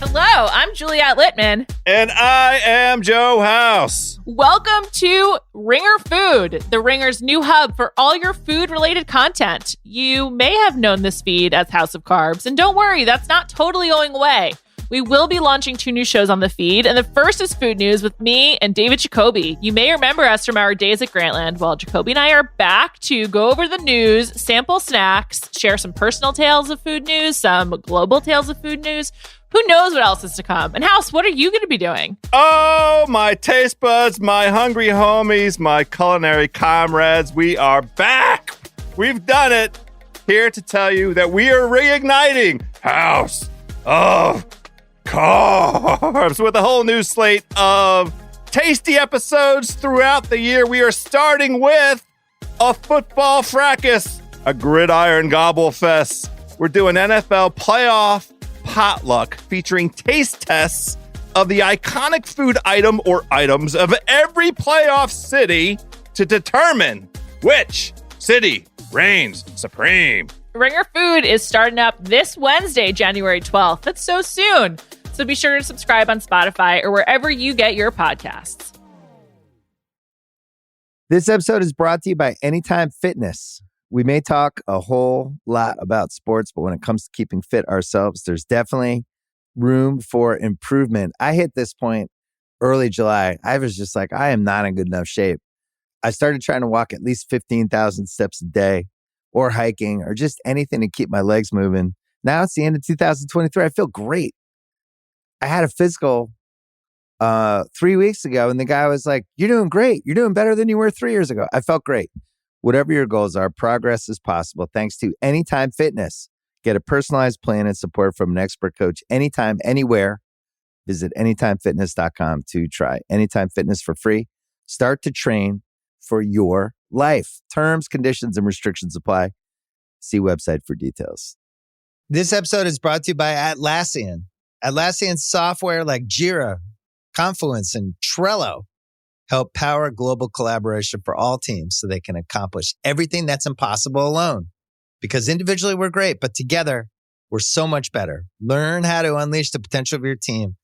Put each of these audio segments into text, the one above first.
Hello, I'm Juliette Littman. And I am Joe House. Welcome to Ringer Food, the Ringer's new hub for all your food-related content. You may have known this feed as House of Carbs, and don't worry, that's not totally going away. We will be launching 2 new shows on the feed, and the first is Food News with me and David Jacoby. You may remember us from our days at Grantland. Well, Jacoby and I are back to go over the news, sample snacks, share some personal tales of food news, some global tales of food news. Who knows what else is to come? And House, what are you going to be doing? Oh, my taste buds, my hungry homies, my culinary comrades, we are back. We've done it. Here to tell you that we are reigniting House of Carbs with a whole new slate of tasty episodes throughout the year. We are starting with a football fracas, a gridiron gobble fest. We're doing NFL playoff potluck featuring taste tests of the iconic food item or items of every playoff city to determine which city reigns supreme. Ringer Food is starting up this Wednesday, January 12th. That's so soon. So be sure to subscribe on Spotify or wherever you get your podcasts. This episode is brought to you by Anytime Fitness. We may talk a whole lot about sports, but when it comes to keeping fit ourselves, there's definitely room for improvement. I hit this point early July. I was just like, I am not in good enough shape. I started trying to walk at least 15,000 steps a day or hiking or just anything to keep my legs moving. Now it's the end of 2023. I feel great. I had a physical 3 weeks ago and the guy was like, you're doing great. You're doing better than you were 3 years ago. I felt great. Whatever your goals are, progress is possible thanks to Anytime Fitness. Get a personalized plan and support from an expert coach anytime, anywhere. Visit anytimefitness.com to try Anytime Fitness for free. Start to train for your life. Terms, conditions, and restrictions apply. See website for details. This episode is brought to you by Atlassian. Atlassian software like Jira, Confluence, and Trello help power global collaboration for all teams so they can accomplish everything that's impossible alone. Because individually we're great, but together we're so much better. Learn how to unleash the potential of your team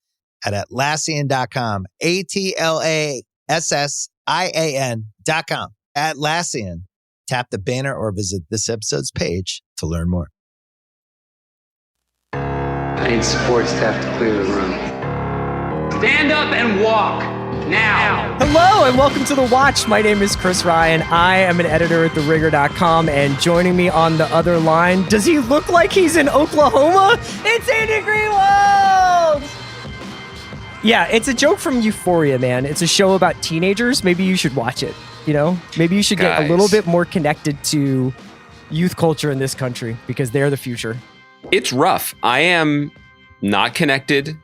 at Atlassian.com. Atlassian.com. Atlassian. Tap the banner or visit this episode's page to learn more. I need support staff to clear the room. Stand up and walk. Now. Hello and welcome to The Watch. My name is Chris Ryan. I am an editor at TheRinger.com, and joining me on the other line, does he look like he's in Oklahoma? It's Andy Greenwald! Yeah, it's a joke from Euphoria, man. It's a show about teenagers. Maybe you should watch it, you know? Maybe you should get a little bit more connected to youth culture in this country because they're the future. It's rough. I am not connected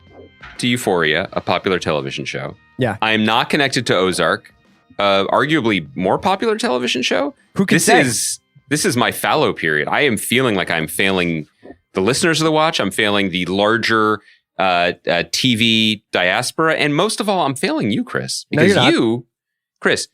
to Euphoria, a popular television show. Yeah. I am not connected to Ozark, arguably more popular television show. Who can say? This is my fallow period. I am feeling like I'm failing the listeners of The Watch. I'm failing the larger TV diaspora. And most of all, I'm failing you, Chris. Because you, Chris,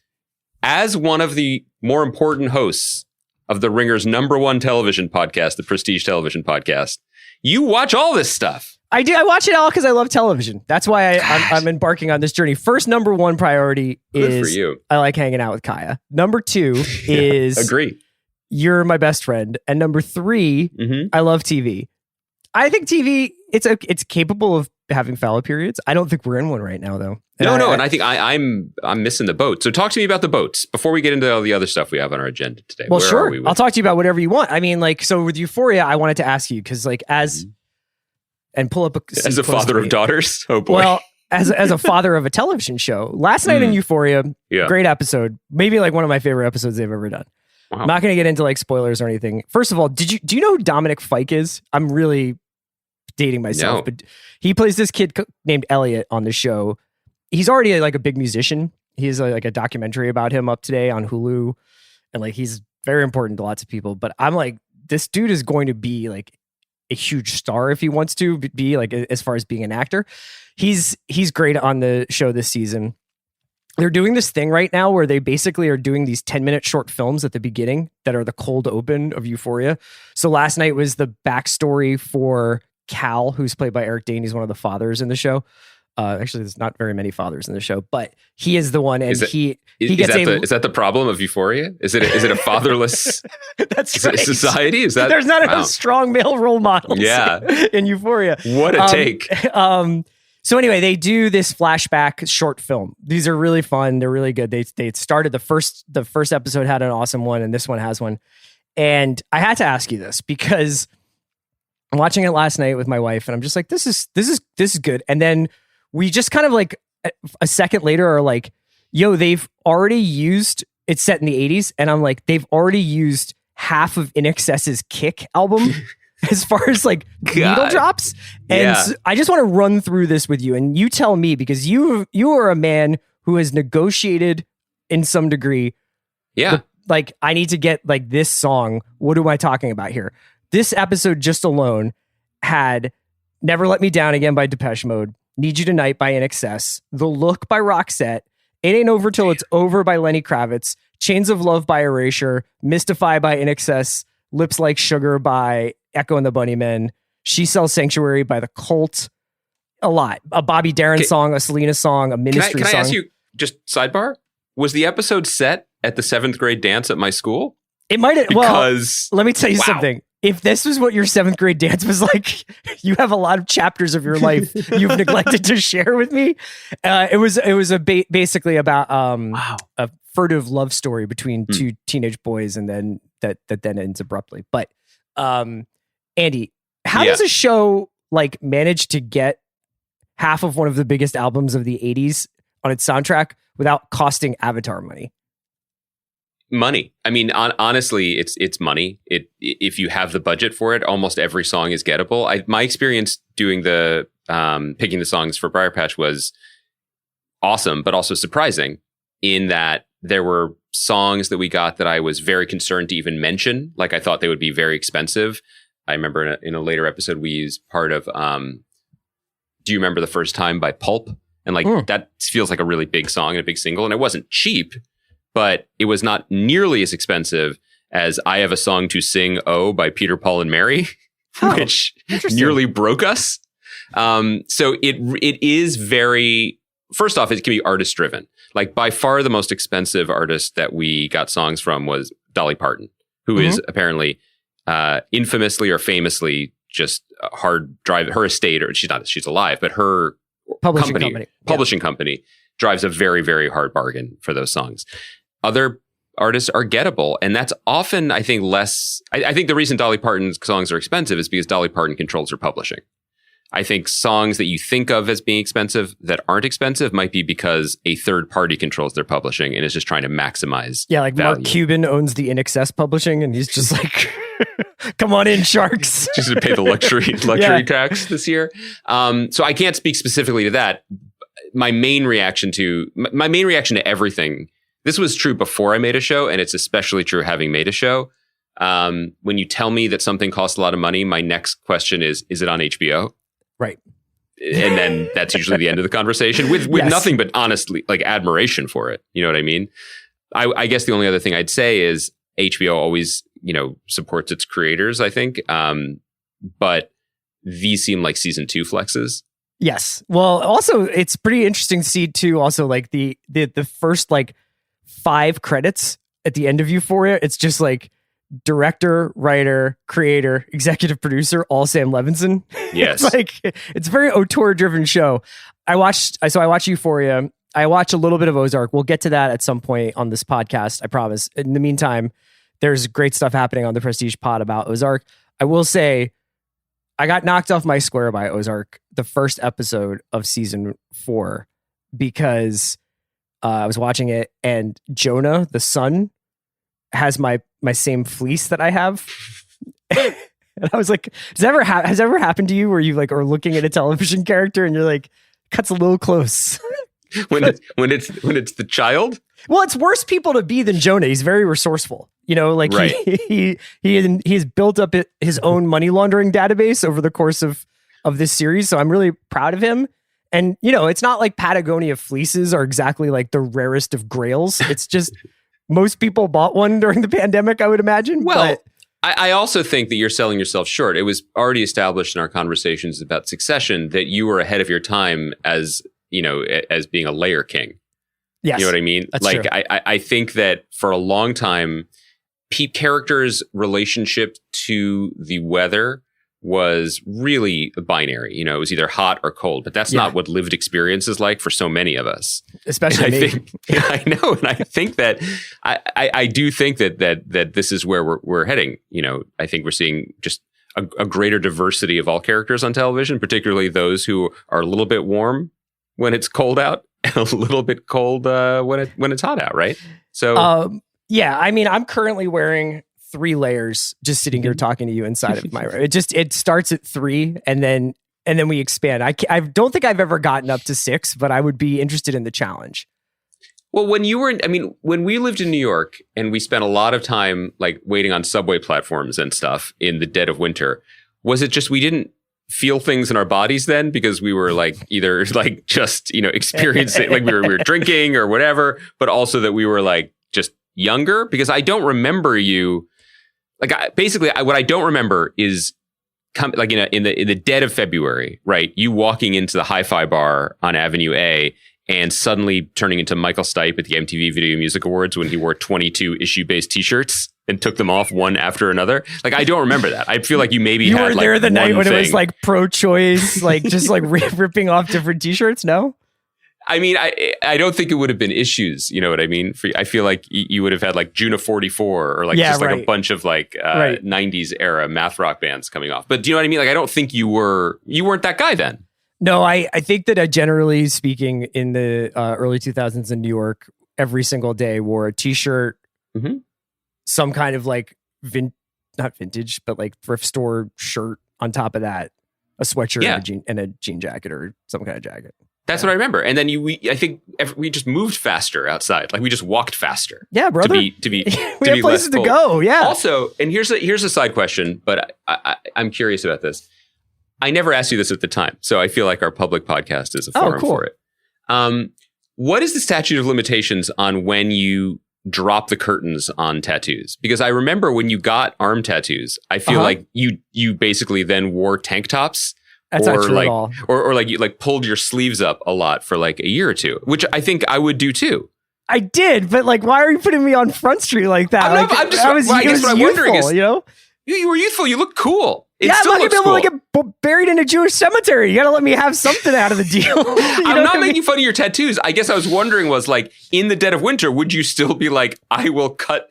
as one of the more important hosts of the Ringer's #1 television podcast, the Prestige Television Podcast, you watch all this stuff. I do. I watch it all because I love television. That's why I'm embarking on this journey. First, #1 priority is for you. I like hanging out with Kaya. #2 is agree. You're my best friend. And #3, I love TV. I think TV, it's capable of having fallow periods. I don't think we're in one right now, though. And I think I'm missing the boat. So talk to me about the boats before we get into all the other stuff we have on our agenda today. Well, sure. I'll talk to you about whatever you want. I mean, like, so with Euphoria, I wanted to ask you because, like, and pull up as a father of daughters. Oh boy. Well, as a father of a television show, last night in Euphoria, great episode. Maybe like one of my favorite episodes they've ever done. Wow. I'm not going to get into like spoilers or anything. First of all, do you know who Dominic Fike is? I'm really dating myself, but he plays this kid named Elliot on the show. He's already like a big musician. He's like a documentary about him up today on Hulu, and like he's very important to lots of people. But I'm like, this dude is going to be like a huge star if he wants to be, like, as far as being an actor. He's great on the show this season. They're doing this thing right now where they basically are doing these 10-minute short films at the beginning that are the cold open of Euphoria. So last night was the backstory for Cal, who's played by Eric Dane. He's one of the fathers in the show. Actually, there's not very many fathers in the show, but he is the one, and he gets is that the problem of Euphoria? Is it a fatherless that's right. society? Is that there's not a strong male role models? In Euphoria. What a take. So anyway, they do this flashback short film. These are really fun. They're really good. They started the first episode had an awesome one, and this one has one. And I had to ask you this because I'm watching it last night with my wife, and I'm just like, this is good. And then we just kind of like a second later are like, yo, they've already used, it's set in the 80s. And I'm like, they've already used half of INXS's Kick album as far as like needle drops. And so I just want to run through this with you, and you tell me, because you are a man who has negotiated in some degree. Yeah. Like, I need to get like this song. What am I talking about here? This episode just alone had Never Let Me Down Again by Depeche Mode, Need You Tonight by INXS, The Look by Roxette, It Ain't Over Till It's Over by Lenny Kravitz, Chains of Love by Erasure, Mystify by INXS, Lips Like Sugar by Echo and the Bunnymen, She Sells Sanctuary by The Cult. A lot. A Bobby Darin song, a Selena song, a Ministry song. Can I ask you, just sidebar, was the episode set at the 7th grade dance at my school? It might have. Well, let me tell you wow. something. If this was what your 7th grade dance was like, you have a lot of chapters of your life you've neglected to share with me. It was basically about a furtive love story between two teenage boys, and then that then ends abruptly. But Andy, how does a show like manage to get half of one of the biggest albums of the 80s on its soundtrack without costing Avatar money? Money. I mean, honestly, it's money. If you have the budget for it, almost every song is gettable. My experience doing the picking the songs for Briar Patch was awesome, but also surprising in that there were songs that we got that I was very concerned to even mention. Like, I thought they would be very expensive. I remember in a later episode, we used part of Do You Remember the First Time by Pulp? And like that feels like a really big song and a big single. And it wasn't cheap, but it was not nearly as expensive as I Have a Song to Sing, Oh, by Peter, Paul, and Mary, which nearly broke us. So it is very, first off, it can be artist driven. Like, by far the most expensive artist that we got songs from was Dolly Parton, who is apparently infamously or famously just hard drive. Her estate, or she's alive, but her publishing company drives a very, very hard bargain for those songs. Other artists are gettable, and that's often, I think, less. I think the reason Dolly Parton's songs are expensive is because Dolly Parton controls her publishing. I think songs that you think of as being expensive that aren't expensive might be because a third party controls their publishing and is just trying to maximize. Yeah, like value. Mark Cuban owns the INXS publishing, and he's just like, "Come on in, sharks!" Just to pay the luxury tax this year. So I can't speak specifically to that. My main reaction to everything. This was true before I made a show, and it's especially true having made a show. When you tell me that something costs a lot of money, my next question is it on HBO? Right. And then that's usually the end of the conversation with nothing but honestly, like, admiration for it. You know what I mean? I guess the only other thing I'd say is HBO always, supports its creators, I think. But these seem like season 2 flexes. Yes. Well, also, it's pretty interesting to see too, also, like the first like 5 credits at the end of Euphoria. It's just like director, writer, creator, executive producer, all Sam Levinson. Yes. It's a very auteur driven show. I watched Euphoria. I watch a little bit of Ozark. We'll get to that at some point on this podcast, I promise. In the meantime, there's great stuff happening on the Prestige pod about Ozark. I will say, I got knocked off my square by Ozark, the first episode of season 4, because I was watching it, and Jonah, the son, has my same fleece that I have. And I was like, has ever happened to you where you like are looking at a television character and you're like, cuts a little close? when it's the child? Well, it's worse people to be than Jonah. He's very resourceful. Right. He's built up his own money laundering database over the course of this series. So I'm really proud of him. And, it's not like Patagonia fleeces are exactly like the rarest of grails. It's just most people bought one during the pandemic, I would imagine. Well, I also think that you're selling yourself short. It was already established in our conversations about Succession that you were ahead of your time as being a layer king. Yes. You know what I mean? That's like, true. I think that for a long time, characters' relationship to the weather was really binary. It was either hot or cold, but that's not what lived experience is like for so many of us. Especially me. I know. And I think that I do think that this is where we're heading. I think we're seeing just a greater diversity of all characters on television, particularly those who are a little bit warm when it's cold out and a little bit cold when it's hot out, right? So yeah, I mean, I'm currently wearing 3 layers just sitting here talking to you inside of my room. It starts at 3 and then we expand. I don't think I've ever gotten up to 6, but I would be interested in the challenge. Well, when we lived in New York and we spent a lot of time like waiting on subway platforms and stuff in the dead of winter, was it just we didn't feel things in our bodies then because we were like either like just, experiencing like we were drinking or whatever, but also that we were like just younger? Because I don't remember you. Like what I don't remember is in the dead of February, right? You walking into the Hi-Fi bar on Avenue A and suddenly turning into Michael Stipe at the MTV Video Music Awards when he wore 22 issue-based T-shirts and took them off one after another. Like I don't remember that. I feel like you maybe you had were there like the night when thing. It was like pro-choice, like just like ripping off different T-shirts. No. I mean, I don't think it would have been issues. You know what I mean? I feel like you would have had like June of 44 or like a bunch of like 90s era math rock bands coming off. But do you know what I mean? Like, I don't think you weren't that guy then. No, I think that generally speaking in the early 2000s in New York, every single day wore a T-shirt, some kind of like not vintage, but like thrift store shirt on top of that, a sweatshirt and a jean jacket or some kind of jacket. That's what I remember. And then I think we just moved faster outside. Like we just walked faster. Yeah, brother. To be we have places to go. Yeah. Also, and here's a side question, but I'm curious about this. I never asked you this at the time, so I feel like our public podcast is a forum for it. What is the statute of limitations on when you drop the curtains on tattoos? Because I remember when you got arm tattoos, I feel like you basically then wore tank tops. That's not true at all. Or like you like pulled your sleeves up a lot for like a year or two, which I think I would do too. I did, but like, why are you putting me on Front Street like that? I guess what I'm wondering is, you were youthful. You look cool. I'm not gonna be able to get buried in a Jewish cemetery. You gotta let me have something out of the deal. I'm not making fun of your tattoos. I guess I was wondering was like in the dead of winter, would you still be like, I will cut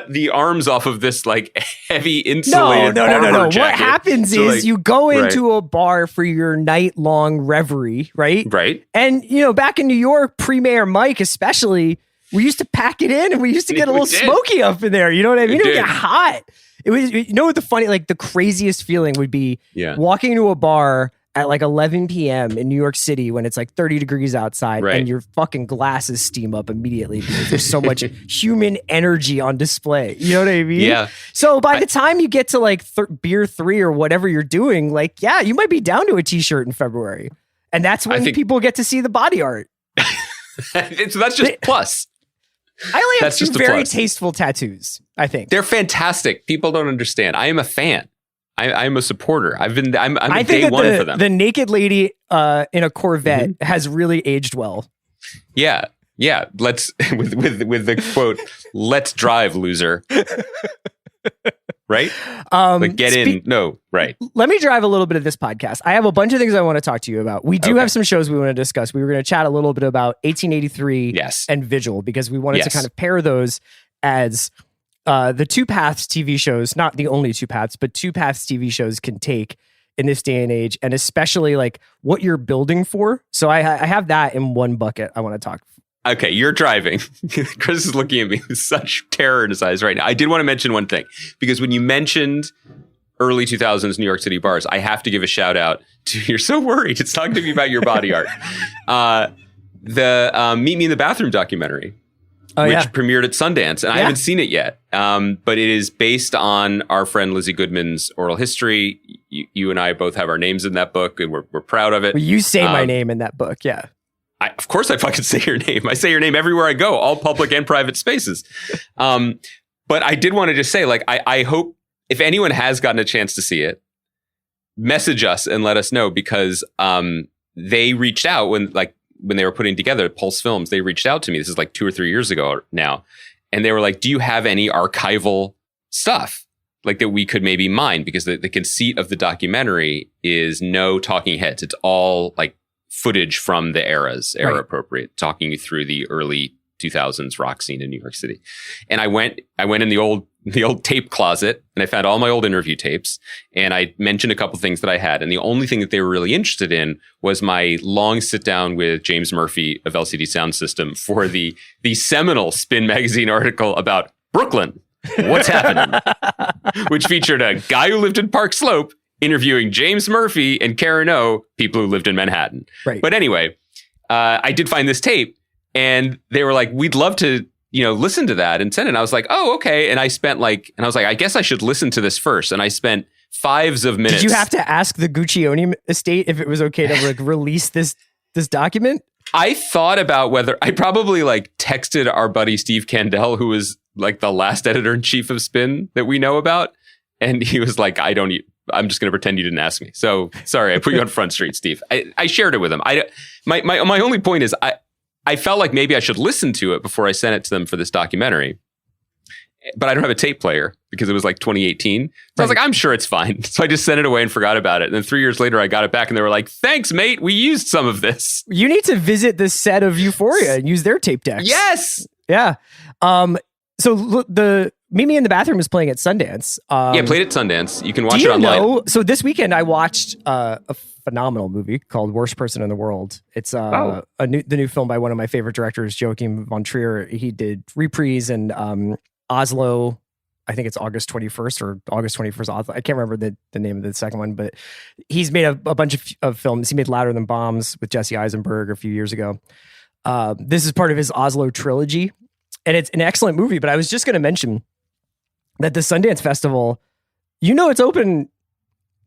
the arms off of this like heavy insulated No. jacket. What happens is you go into a bar for your night-long reverie, right? Right. And back in New York, pre-Mayor Mike especially, we used to pack it in and we used to get a little smoky up in there. You know what I mean? It would get hot. It was, what the craziest feeling would be walking into a bar at like 11 p.m. in New York City when it's like 30 degrees outside and your fucking glasses steam up immediately because there's so much human energy on display. You know what I mean? Yeah. So by the time you get to like beer 3 or whatever you're doing, like, you might be down to a T-shirt in February. And that's when people get to see the body art. So that's just plus. I only have 2 very tasteful tattoos, I think. They're fantastic. People don't understand. I am a fan. I'm a supporter. I'm a day one for them. The naked lady in a Corvette has really aged well. Yeah. Let's with the quote, "Let's drive, loser." Right? Get in. No, right. Let me drive a little bit of this podcast. I have a bunch of things I want to talk to you about. We do have some shows we want to discuss. We were going to chat a little bit about 1883 and Vigil because we wanted to kind of pair those as the 2 paths TV shows, not the only 2 paths, but 2 paths TV shows can take in this day and age, and especially like what you're building for. So I have that in one bucket I want to talk. Okay, you're driving. Chris is looking at me with such terror in his eyes right now. I did want to mention one thing, because when you mentioned early 2000s New York City bars, I have to give a shout out to, you're so worried. It's talking to me about your body art. The Meet Me in the Bathroom documentary, which premiered at Sundance. And I haven't seen it yet, but it is based on our friend Lizzie Goodman's oral history. You and I both have our names in that book, and we're proud of it. Well, you say my name in that book, yeah. Of course I fucking say your name. I say your name everywhere I go, all public and private spaces. But I did want to just say, like, I hope if anyone has gotten a chance to see it, message us and let us know, because they reached out when they were putting together Pulse Films. They reached out to me. This is like 2 or 3 years ago now. And they were like, do you have any archival stuff like that we could maybe mine? Because the conceit of the documentary is no talking heads. It's all like footage from the era appropriate, talking you through the early 2000s rock scene in New York City. And I went in the old tape closet and I found all my old interview tapes, and I mentioned a couple things that I had. And the only thing that they were really interested in was my long sit down with James Murphy of LCD Sound System for the seminal Spin magazine article about Brooklyn, What's Happening, which featured a guy who lived in Park Slope interviewing James Murphy and Karen O, people who lived in Manhattan. Right. But anyway, I did find this tape, and they were like, we'd love to, listen to that and send it. And I was like, oh, okay. And I was like, I guess I should listen to this first. And I spent 5 minutes. Did you have to ask the Guccione estate if it was okay to release this document? I thought about whether I probably texted our buddy Steve Kandel, who was like the last editor-in-chief of Spin that we know about. And he was like, I'm just going to pretend you didn't ask me. So sorry, I put you on Front Street, Steve. I shared it with him. My only point is I felt like maybe I should listen to it before I sent it to them for this documentary. But I don't have a tape player because it was like 2018. So I was like, I'm sure it's fine. So I just sent it away and forgot about it. And then 3 years later, I got it back and they were like, thanks, mate. We used some of this. You need to visit the set of Euphoria and use their tape decks. Yes. Yeah. So the Meet Me in the Bathroom is playing at Sundance. Played at Sundance. You can watch it online. So this weekend I watched a phenomenal movie called Worst Person in the World. It's the new film by one of my favorite directors, Joachim von Trier. He did Reprise and Oslo. I think it's August 21st or August 21st. Oslo. I can't remember the name of the second one, but he's made a bunch of films. He made Louder Than Bombs with Jesse Eisenberg a few years ago. This is part of his Oslo trilogy, and it's an excellent movie. But I was just going to mention that the Sundance Festival, it's open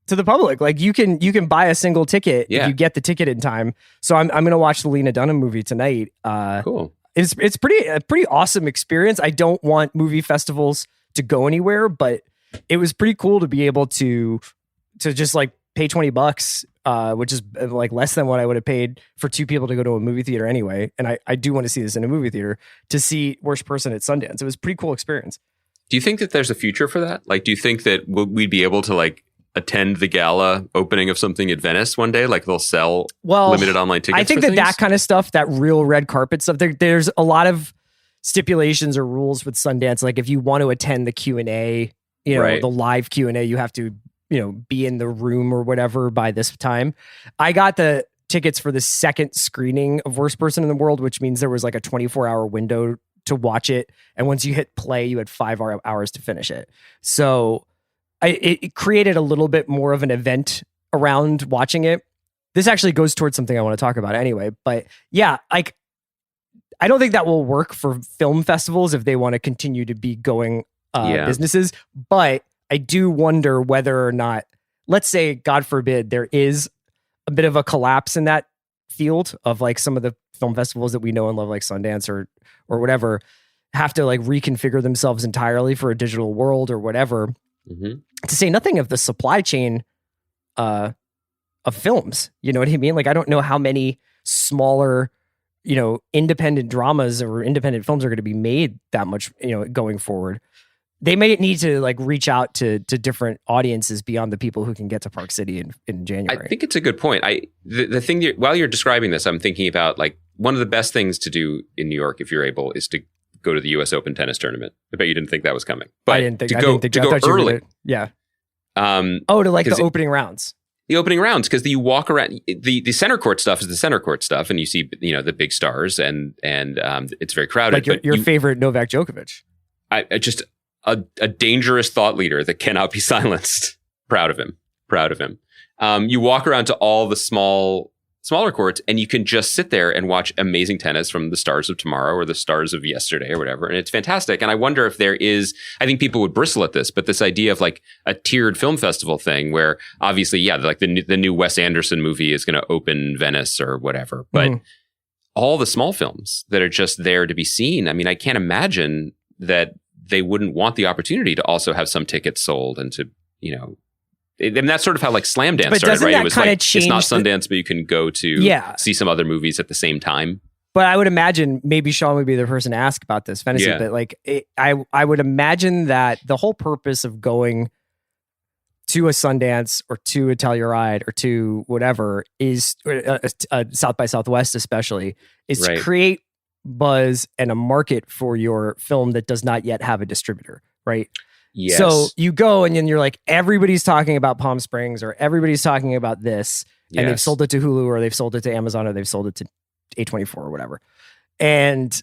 to the public. Like you can buy a single ticket if you get the ticket in time. So I'm going to watch the Lena Dunham movie tonight. Cool. It's a pretty awesome experience. I don't want movie festivals to go anywhere, but it was pretty cool to be able to just pay $20, which is less than what I would have paid for 2 people to go to a movie theater anyway. And I do want to see this in a movie theater, to see Worst Person at Sundance. It was a pretty cool experience. Do you think that there's a future for that? Do you think that we'd be able to attend the gala opening of something at Venice one day? They'll sell limited online tickets. I think that kind of stuff, that real red carpet stuff, there's a lot of stipulations or rules with Sundance. If you want to attend the Q&A, the live Q&A, you have to, be in the room or whatever by this time. I got the tickets for the second screening of Worst Person in the World, which means there was a 24-hour window to watch it. And once you hit play, you had 5 hours to finish it. So it created a little bit more of an event around watching it. This actually goes towards something I want to talk about anyway. But yeah, I don't think that will work for film festivals if they want to continue to be going businesses. But I do wonder whether or not, let's say, God forbid, there is a bit of a collapse in that field of some of the film festivals that we know and love, like Sundance or whatever, have to reconfigure themselves entirely for a digital world or whatever. Mm-hmm. To say nothing of the supply chain of films. You know what I mean? I don't know how many smaller, independent dramas or independent films are going to be made that much, going forward. They may need to reach out to different audiences beyond the people who can get to Park City in January. I think it's a good point. The thing while you're describing this, I'm thinking about one of the best things to do in New York, if you're able, is to go to the U.S. Open tennis tournament. I bet you didn't think that was coming. But I didn't think to go early. Yeah. To the opening rounds. The opening rounds, because you walk around. The center court stuff is the center court stuff, and you see the big stars, and it's very crowded. Your favorite Novak Djokovic. I just a dangerous thought leader that cannot be silenced. Proud of him. You walk around to all the smaller courts, and you can just sit there and watch amazing tennis from the stars of tomorrow or the stars of yesterday or whatever. And it's fantastic. And I wonder if there is, I think people would bristle at this, but this idea of a tiered film festival thing where obviously, the new Wes Anderson movie is going to open Venice or whatever. But all the small films that are just there to be seen, I mean, I can't imagine that they wouldn't want the opportunity to also have some tickets sold and to, and that's sort of how like Slam Dance started, right? It was like, it's not Sundance, but you can go to see some other movies at the same time. But I would imagine maybe Sean would be the person to ask about this fantasy. But like, I would imagine that the whole purpose of going to a Sundance or to a Telluride or to whatever is South by Southwest, especially, is to create buzz and a market for your film that does not yet have a distributor, right? Yes. So you go and then you're like, everybody's talking about Palm Springs or everybody's talking about this, and they've sold it to Hulu or they've sold it to Amazon or they've sold it to A24 or whatever. And,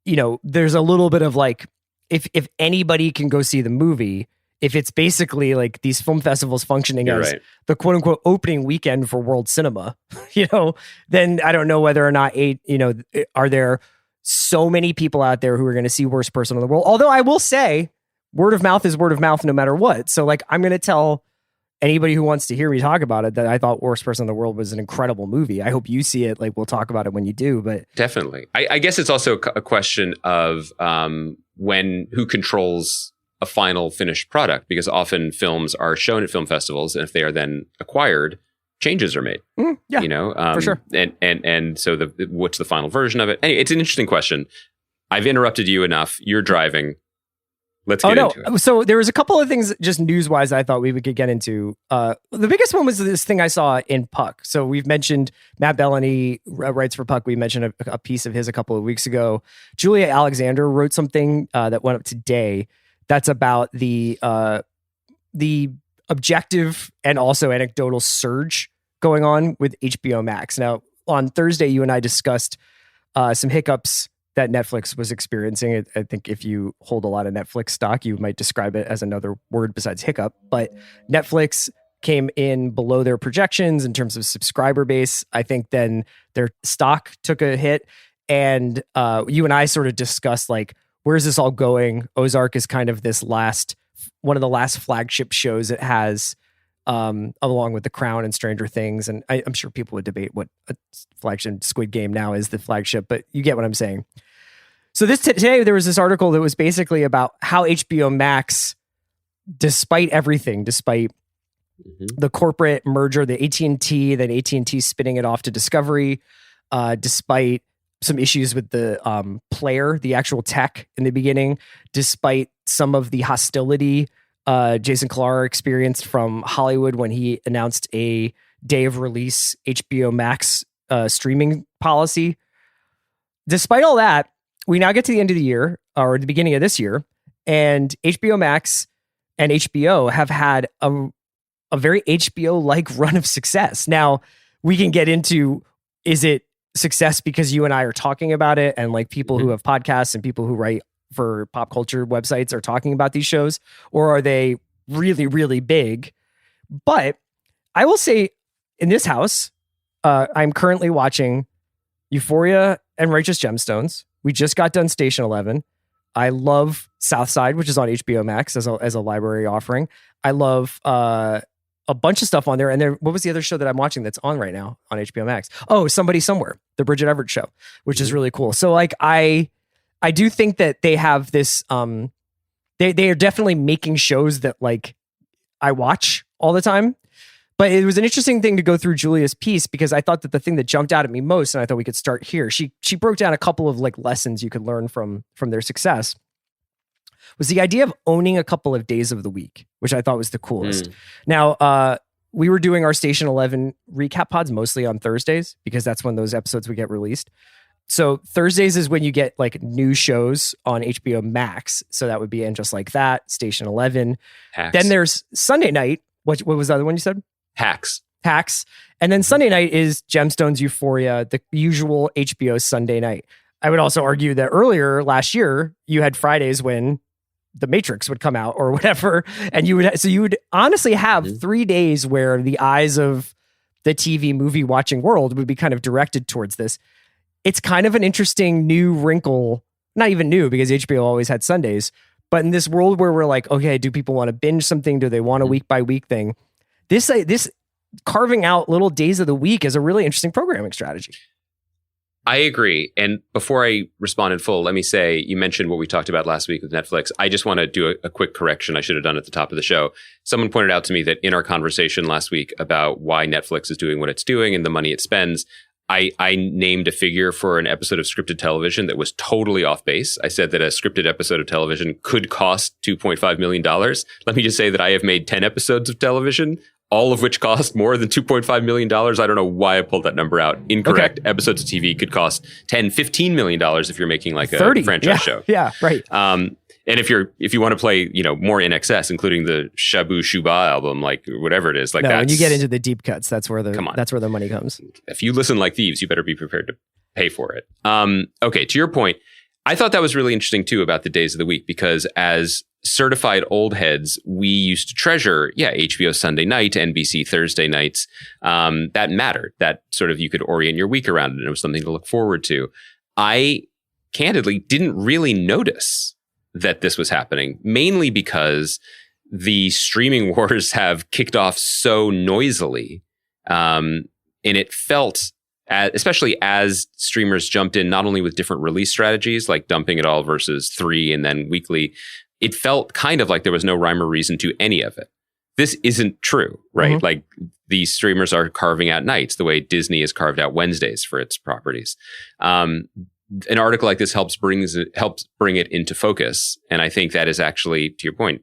there's a little bit of like, if anybody can go see the movie, if it's basically like these film festivals functioning as the quote unquote opening weekend for world cinema, then I don't know whether or not, are there so many people out there who are going to see Worst Person in the World? Although I will say word of mouth is word of mouth no matter what. So like, I'm going to tell anybody who wants to hear me talk about it that I thought Worst Person in the World was an incredible movie. I hope you see it. Like, we'll talk about it when you do, but definitely. I guess it's also a question of who controls a final finished product, because often films are shown at film festivals, and if they are then acquired, changes are made. For sure. And so what's the final version of it? Anyway, it's an interesting question. I've interrupted you enough. You're driving. Let's get into it. So there was a couple of things just news-wise I thought we could get into. The biggest one was this thing I saw in Puck. So we've mentioned Matt Bellany writes for Puck. We mentioned a piece of his a couple of weeks ago. Julia Alexander wrote something that went up today that's about the objective and also anecdotal surge going on with HBO Max. Now, on Thursday, you and I discussed some hiccups that Netflix was experiencing. I think if you hold a lot of Netflix stock, you might describe it as another word besides hiccup. But Netflix came in below their projections in terms of subscriber base. I think then their stock took a hit. And you and I sort of discussed, like, where's this all going? Ozark is kind of one of the last flagship shows it has, along with The Crown and Stranger Things. And I'm sure people would debate what a flagship. Squid Game now is the flagship, but you get what I'm saying. So today there was this article that was basically about how HBO Max, despite everything, despite the corporate merger, the AT&T, then AT&T spinning it off to Discovery, despite some issues with the player, the actual tech in the beginning, despite some of the hostility Jason Kilar experienced from Hollywood when he announced a day of release HBO Max streaming policy. Despite all that, we now get to the end of the year, or the beginning of this year, and HBO Max and HBO have had a very HBO-like run of success. Now, we can get into, is it success because you and I are talking about it, and like people who have podcasts and people who write for pop culture websites are talking about these shows, or are they really, really big? But I will say, in this house, I'm currently watching Euphoria and Righteous Gemstones. We just got done Station 11. I love Southside, which is on HBO Max as a library offering. I love a bunch of stuff on there. And what was the other show that I'm watching that's on right now on HBO Max? Oh, Somebody Somewhere, the Bridget Everett show, which is really cool. So like I do think that they have this, they are definitely making shows that like I watch all the time. But it was an interesting thing to go through Julia's piece, because I thought that the thing that jumped out at me most, and I thought we could start here, she broke down a couple of like lessons you could learn from their success, was the idea of owning a couple of days of the week, which I thought was the coolest. Now, we were doing our Station 11 recap pods mostly on Thursdays, because that's when those episodes would get released. So Thursdays is when you get like new shows on HBO Max. So that would be And Just Like That, Station 11. Hacks. Then there's Sunday night. What was the other one you said? Hacks. And then Sunday night is Gemstones, Euphoria, the usual HBO Sunday night. I would also argue that earlier last year, you had Fridays when The Matrix would come out or whatever. And you would honestly have 3 days where the eyes of the TV movie watching world would be kind of directed towards this. It's kind of an interesting new wrinkle, not even new because HBO always had Sundays, but in this world where we're like, okay, do people want to binge something? Do they want a week by week thing? This carving out little days of the week is a really interesting programming strategy. I agree. And before I respond in full, let me say, you mentioned what we talked about last week with Netflix. I just want to do a quick correction I should have done at the top of the show. Someone pointed out to me that in our conversation last week about why Netflix is doing what it's doing and the money it spends, I named a figure for an episode of scripted television that was totally off base. I said that a scripted episode of television could cost $2.5 million. Let me just say that I have made 10 episodes of television, all of which cost more than $2.5 million. I don't know why I pulled that number out. Incorrect. Okay. Episodes of TV could cost $10, $15 million if you're making like a 30, franchise show. Yeah, right. And if you want to play, more in excess, including the Shabu Shuba album, like whatever it is, like that. When you get into the deep cuts, that's where the money comes. If you listen like thieves, you better be prepared to pay for it. Okay, to your point, I thought that was really interesting too about the days of the week, because as certified old heads, we used to treasure, HBO Sunday night, NBC Thursday nights. That mattered. That sort of, you could orient your week around it, and it was something to look forward to. I candidly didn't really notice that this was happening, mainly because the streaming wars have kicked off so noisily. And it felt, especially as streamers jumped in, not only with different release strategies, like dumping it all versus 3 and then weekly, it felt kind of like there was no rhyme or reason to any of it. This isn't true, right? Mm-hmm. Like, these streamers are carving out nights the way Disney has carved out Wednesdays for its properties. An article like this helps bring it into focus. And I think that is actually, to your point,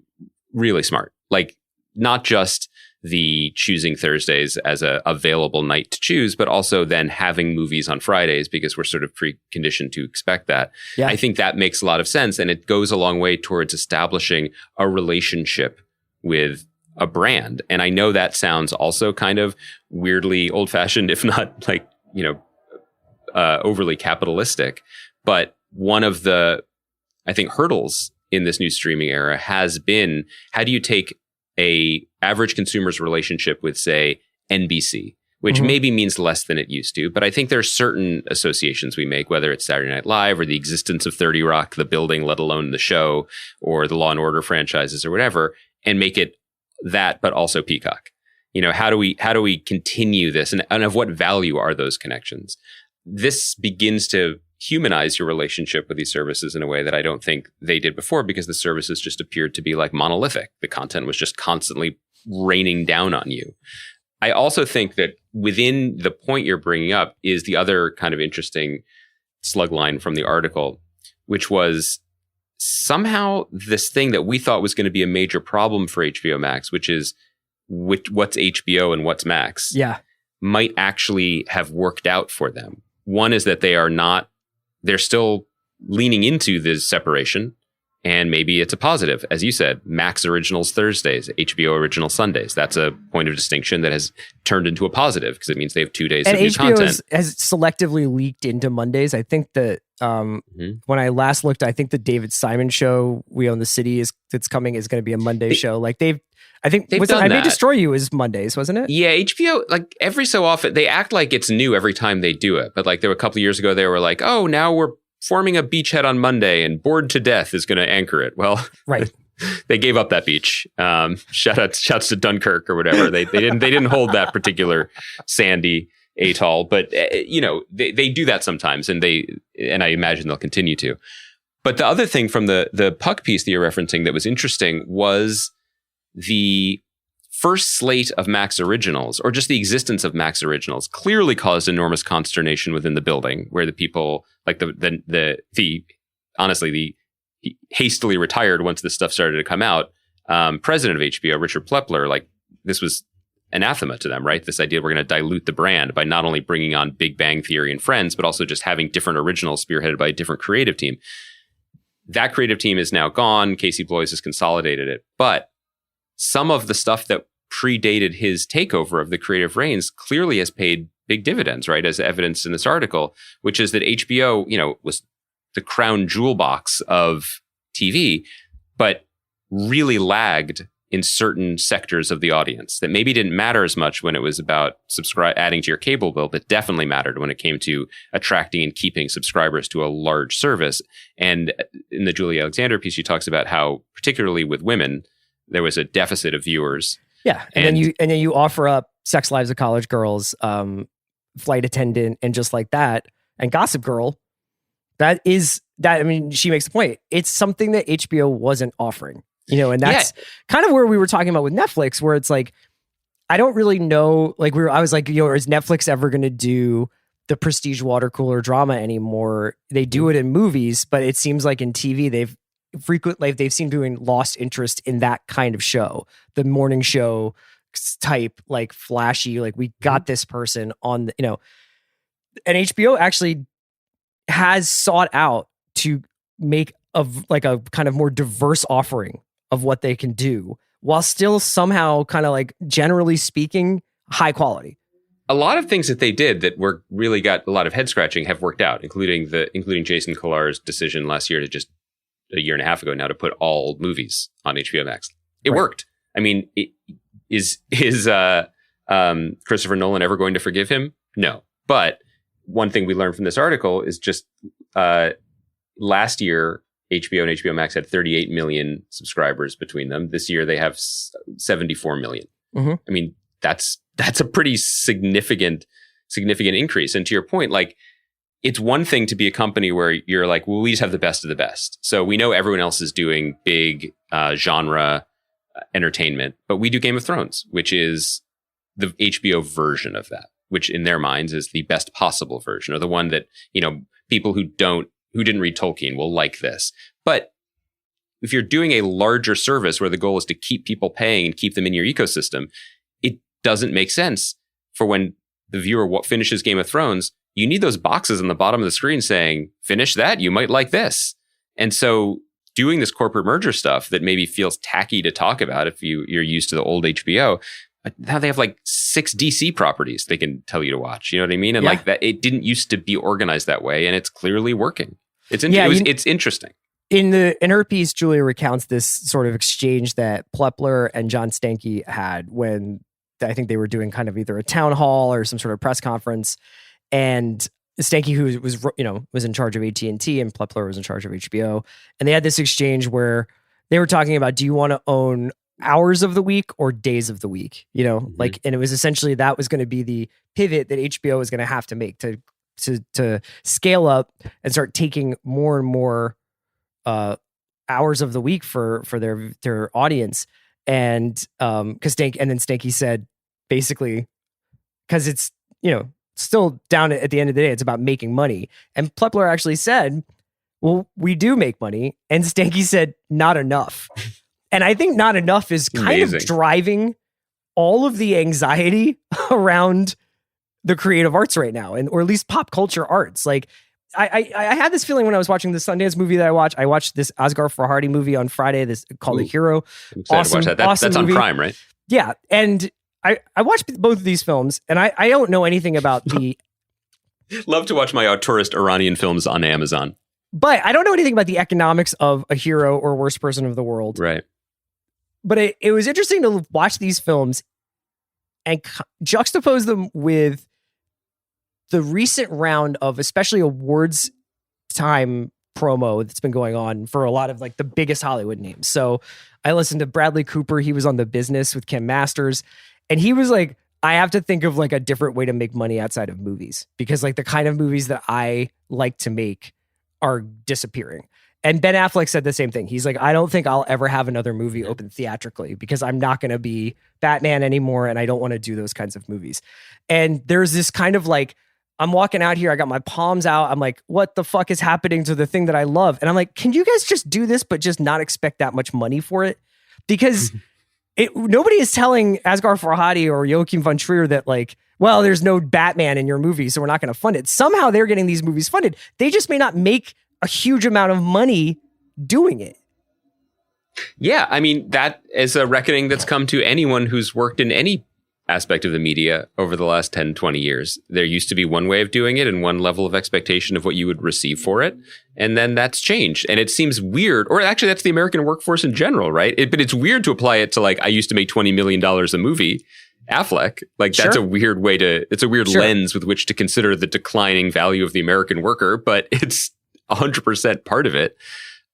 really smart. Like, not just the choosing Thursdays as a available night to choose, but also then having movies on Fridays, because we're sort of preconditioned to expect that. Yeah. I think that makes a lot of sense. And it goes a long way towards establishing a relationship with a brand. And I know that sounds also kind of weirdly old fashioned, if not like, overly capitalistic. But one of the, I think, hurdles in this new streaming era has been, how do you take a average consumer's relationship with, say, NBC, which maybe means less than it used to, but I think there are certain associations we make, whether it's Saturday Night Live or the existence of 30 Rock, the building, let alone the show, or the Law and Order franchises or whatever, and make it that, but also Peacock. How do we continue this, and of what value are those connections? This begins to humanize your relationship with these services in a way that I don't think they did before, because the services just appeared to be like monolithic. The content was just constantly raining down on you. I also think that within the point you're bringing up is the other kind of interesting slug line from the article, which was somehow this thing that we thought was going to be a major problem for HBO Max, which is what's HBO and what's Max, might actually have worked out for them. One is that they're still leaning into this separation, and maybe it's a positive. As you said, Max Originals Thursdays, HBO Original Sundays. That's a point of distinction that has turned into a positive, because it means they have 2 days of new content. And HBO has selectively leaked into Mondays. I think that when I last looked, I think the David Simon show, We Own the City, that's coming, is going to be a Monday show. Like, I May Destroy You is Mondays, wasn't it? Yeah, HBO, like, every so often, they act like it's new every time they do it. But like, there were a couple of years ago, they were like, oh, now we're forming a beachhead on Monday and Bored to Death is going to anchor it. Well, right. They gave up that beach. Shouts to Dunkirk or whatever. They didn't hold that particular sandy atoll, but they do that sometimes, and I imagine they'll continue to. But the other thing from the Puck piece that you're referencing that was interesting was the first slate of Max Originals, or just the existence of Max Originals, clearly caused enormous consternation within the building, where the people, like the hastily retired once this stuff started to come out, president of HBO, Richard Plepler, like, this was anathema to them, right? This idea we're going to dilute the brand by not only bringing on Big Bang Theory and Friends, but also just having different originals spearheaded by a different creative team. That creative team is now gone. Casey Bloys has consolidated it, but some of the stuff that predated his takeover of the creative reins clearly has paid big dividends, right? As evidenced in this article, which is that HBO, was the crown jewel box of TV, but really lagged in certain sectors of the audience that maybe didn't matter as much when it was about adding to your cable bill, but definitely mattered when it came to attracting and keeping subscribers to a large service. And in the Julie Alexander piece, she talks about how, particularly with women, there was a deficit of viewers. Yeah. And then you offer up Sex Lives of College Girls, Flight Attendant, and just like that, and Gossip Girl, I mean, she makes the point. It's something that HBO wasn't offering, and that's kind of where we were talking about with Netflix, where it's like, I don't really know, I was like, is Netflix ever going to do the prestige water cooler drama anymore? They do it in movies, but it seems like in TV, they've seemed to have lost interest in that kind of show, the morning show type, like flashy, like we got this person on and HBO actually has sought out to make a kind of more diverse offering of what they can do while still somehow kind of like, generally speaking, high quality. A lot of things that they did that were really got a lot of head scratching have worked out, including Jason Kilar's decision last year to a year and a half ago now to put all movies on HBO Max. It worked. I mean, is Christopher Nolan ever going to forgive him? No. But one thing we learned from this article is just last year, HBO and HBO Max had 38 million subscribers between them. This year, they have 74 million. Mm-hmm. I mean, that's a pretty significant increase. And to your point, like, it's one thing to be a company where you're like, well, we just have the best of the best. So we know everyone else is doing big genre entertainment, but we do Game of Thrones, which is the HBO version of that, which in their minds is the best possible version, or the one that, people who didn't read Tolkien will like this. But if you're doing a larger service where the goal is to keep people paying and keep them in your ecosystem, it doesn't make sense for when the viewer finishes Game of Thrones, you need those boxes on the bottom of the screen saying, finish that, you might like this. And so doing this corporate merger stuff that maybe feels tacky to talk about if you're used to the old HBO, now they have like 6 DC properties they can tell you to watch. You know what I mean? And like that, it didn't used to be organized that way, and it's clearly working. It's interesting. In her piece, Julia recounts this sort of exchange that Plepler and John Stankey had when I think they were doing kind of either a town hall or some sort of press conference, and Stankey, who was in charge of AT&T, and Plepler was in charge of HBO, and they had this exchange where they were talking about, do you want to own hours of the week or days of the week? And it was essentially that was going to be the pivot that HBO was going to have to make to scale up and start taking more and more hours of the week for their audience. And because Stankey said, basically, because it's still down at the end of the day, it's about making money. And Plepler actually said, well, we do make money. And Stankey said, not enough. And I think not enough is kind of driving all of the anxiety around the creative arts right now, or at least pop culture arts. Like, I had this feeling when I was watching the Sundance movie that I watched. I watched this Asghar Farhadi movie on Friday, this called The Hero. I'm excited to watch that. That's on Prime, right? Yeah. And I watched both of these films, and I don't know anything about the... Love to watch my tourist Iranian films on Amazon. But I don't know anything about the economics of A Hero or Worst Person of the World. Right. But it was interesting to watch these films and juxtapose them with the recent round of especially awards time promo that's been going on for a lot of like the biggest Hollywood names. So I listened to Bradley Cooper. He was on The Business with Kim Masters, and he was like, I have to think of like a different way to make money outside of movies, because like the kind of movies that I like to make are disappearing. And Ben Affleck said the same thing. He's like, I don't think I'll ever have another movie open theatrically because I'm not going to be Batman anymore, and I don't want to do those kinds of movies. And there's this kind of like, I'm walking out here, I got my palms out. I'm like, what the fuck is happening to the thing that I love? And I'm like, can you guys just do this, but just not expect that much money for it? Because nobody is telling Asghar Farhadi or Joachim von Trier that like, well, there's no Batman in your movie, so we're not going to fund it. Somehow they're getting these movies funded. They just may not make a huge amount of money doing it. Yeah, I mean, that is a reckoning that's come to anyone who's worked in any aspect of the media over the last 10, 20 years. There used to be one way of doing it and one level of expectation of what you would receive for it. And then that's changed. And it seems weird, or actually that's the American workforce in general, right? But it's weird to apply it to like, I used to make $20 million a movie. Affleck, like that's a weird way it's a weird lens with which to consider the declining value of the American worker, but it's 100% part of it.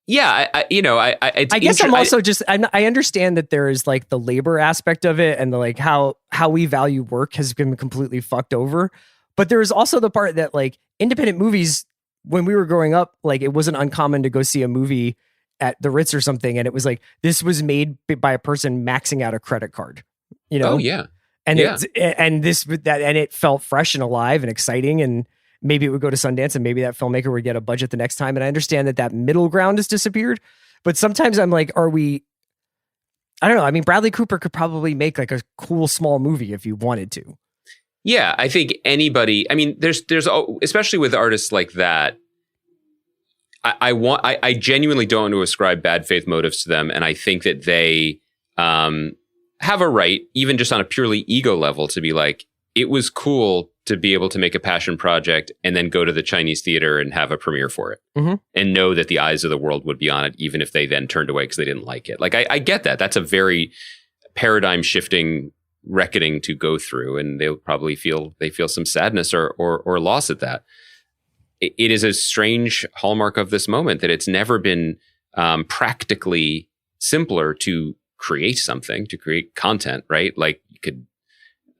Yeah, I guess I'm also I understand that there is like the labor aspect of it and the like how we value work has been completely fucked over. But there was also the part that like independent movies, when we were growing up, like it wasn't uncommon to go see a movie at the Ritz or something. And it was like, this was made by a person maxing out a credit card, you know? Oh yeah. And yeah. and it felt fresh and alive and exciting. And maybe it would go to Sundance and maybe that filmmaker would get a budget the next time. And I understand that middle ground has disappeared, but sometimes I'm like, I don't know. I mean, Bradley Cooper could probably make like a cool small movie if he wanted to. Yeah, I think anybody. I mean, there's especially with artists like that. I genuinely don't want to ascribe bad faith motives to them, and I think that they have a right, even just on a purely ego level, to be like, it was cool to be able to make a passion project and then go to the Chinese theater and have a premiere for it, and know that the eyes of the world would be on it, even if they then turned away because they didn't like it. Like I get that. That's a very paradigm shifting reckoning to go through, and they'll probably feel some sadness or loss at that. It is a strange hallmark of this moment that it's never been practically simpler to create something, to create content, right? Like you could.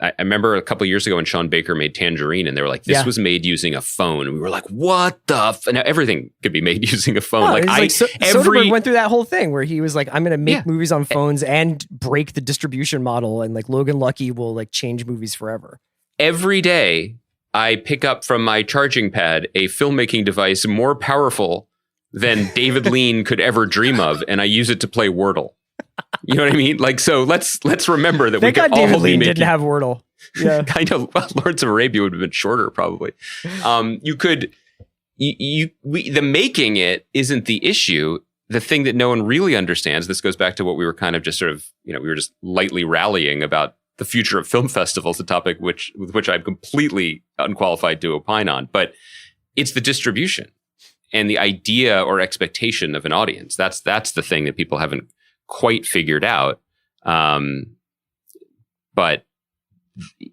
I remember a couple of years ago when Sean Baker made Tangerine, and they were like, "This was made using a phone." And we were like, "What the?" And now everything could be made using a phone. Soderbergh went through that whole thing where he was like, "I'm going to make movies on phones and break the distribution model." And like Logan Lucky will like change movies forever. Every day, I pick up from my charging pad a filmmaking device more powerful than David Lean could ever dream of, and I use it to play Wordle. You know what I mean? Like, so let's remember that we could all David be Lean making, didn't have Wordle. Yeah, kind of. Well, Lawrence of Arabia would have been shorter, probably. The making it isn't the issue. The thing that no one really understands. This goes back to what we were kind of just sort of, we were just lightly rallying about the future of film festivals, a topic with which I'm completely unqualified to opine on. But it's the distribution and the idea or expectation of an audience. That's the thing that people haven't quite figured out. But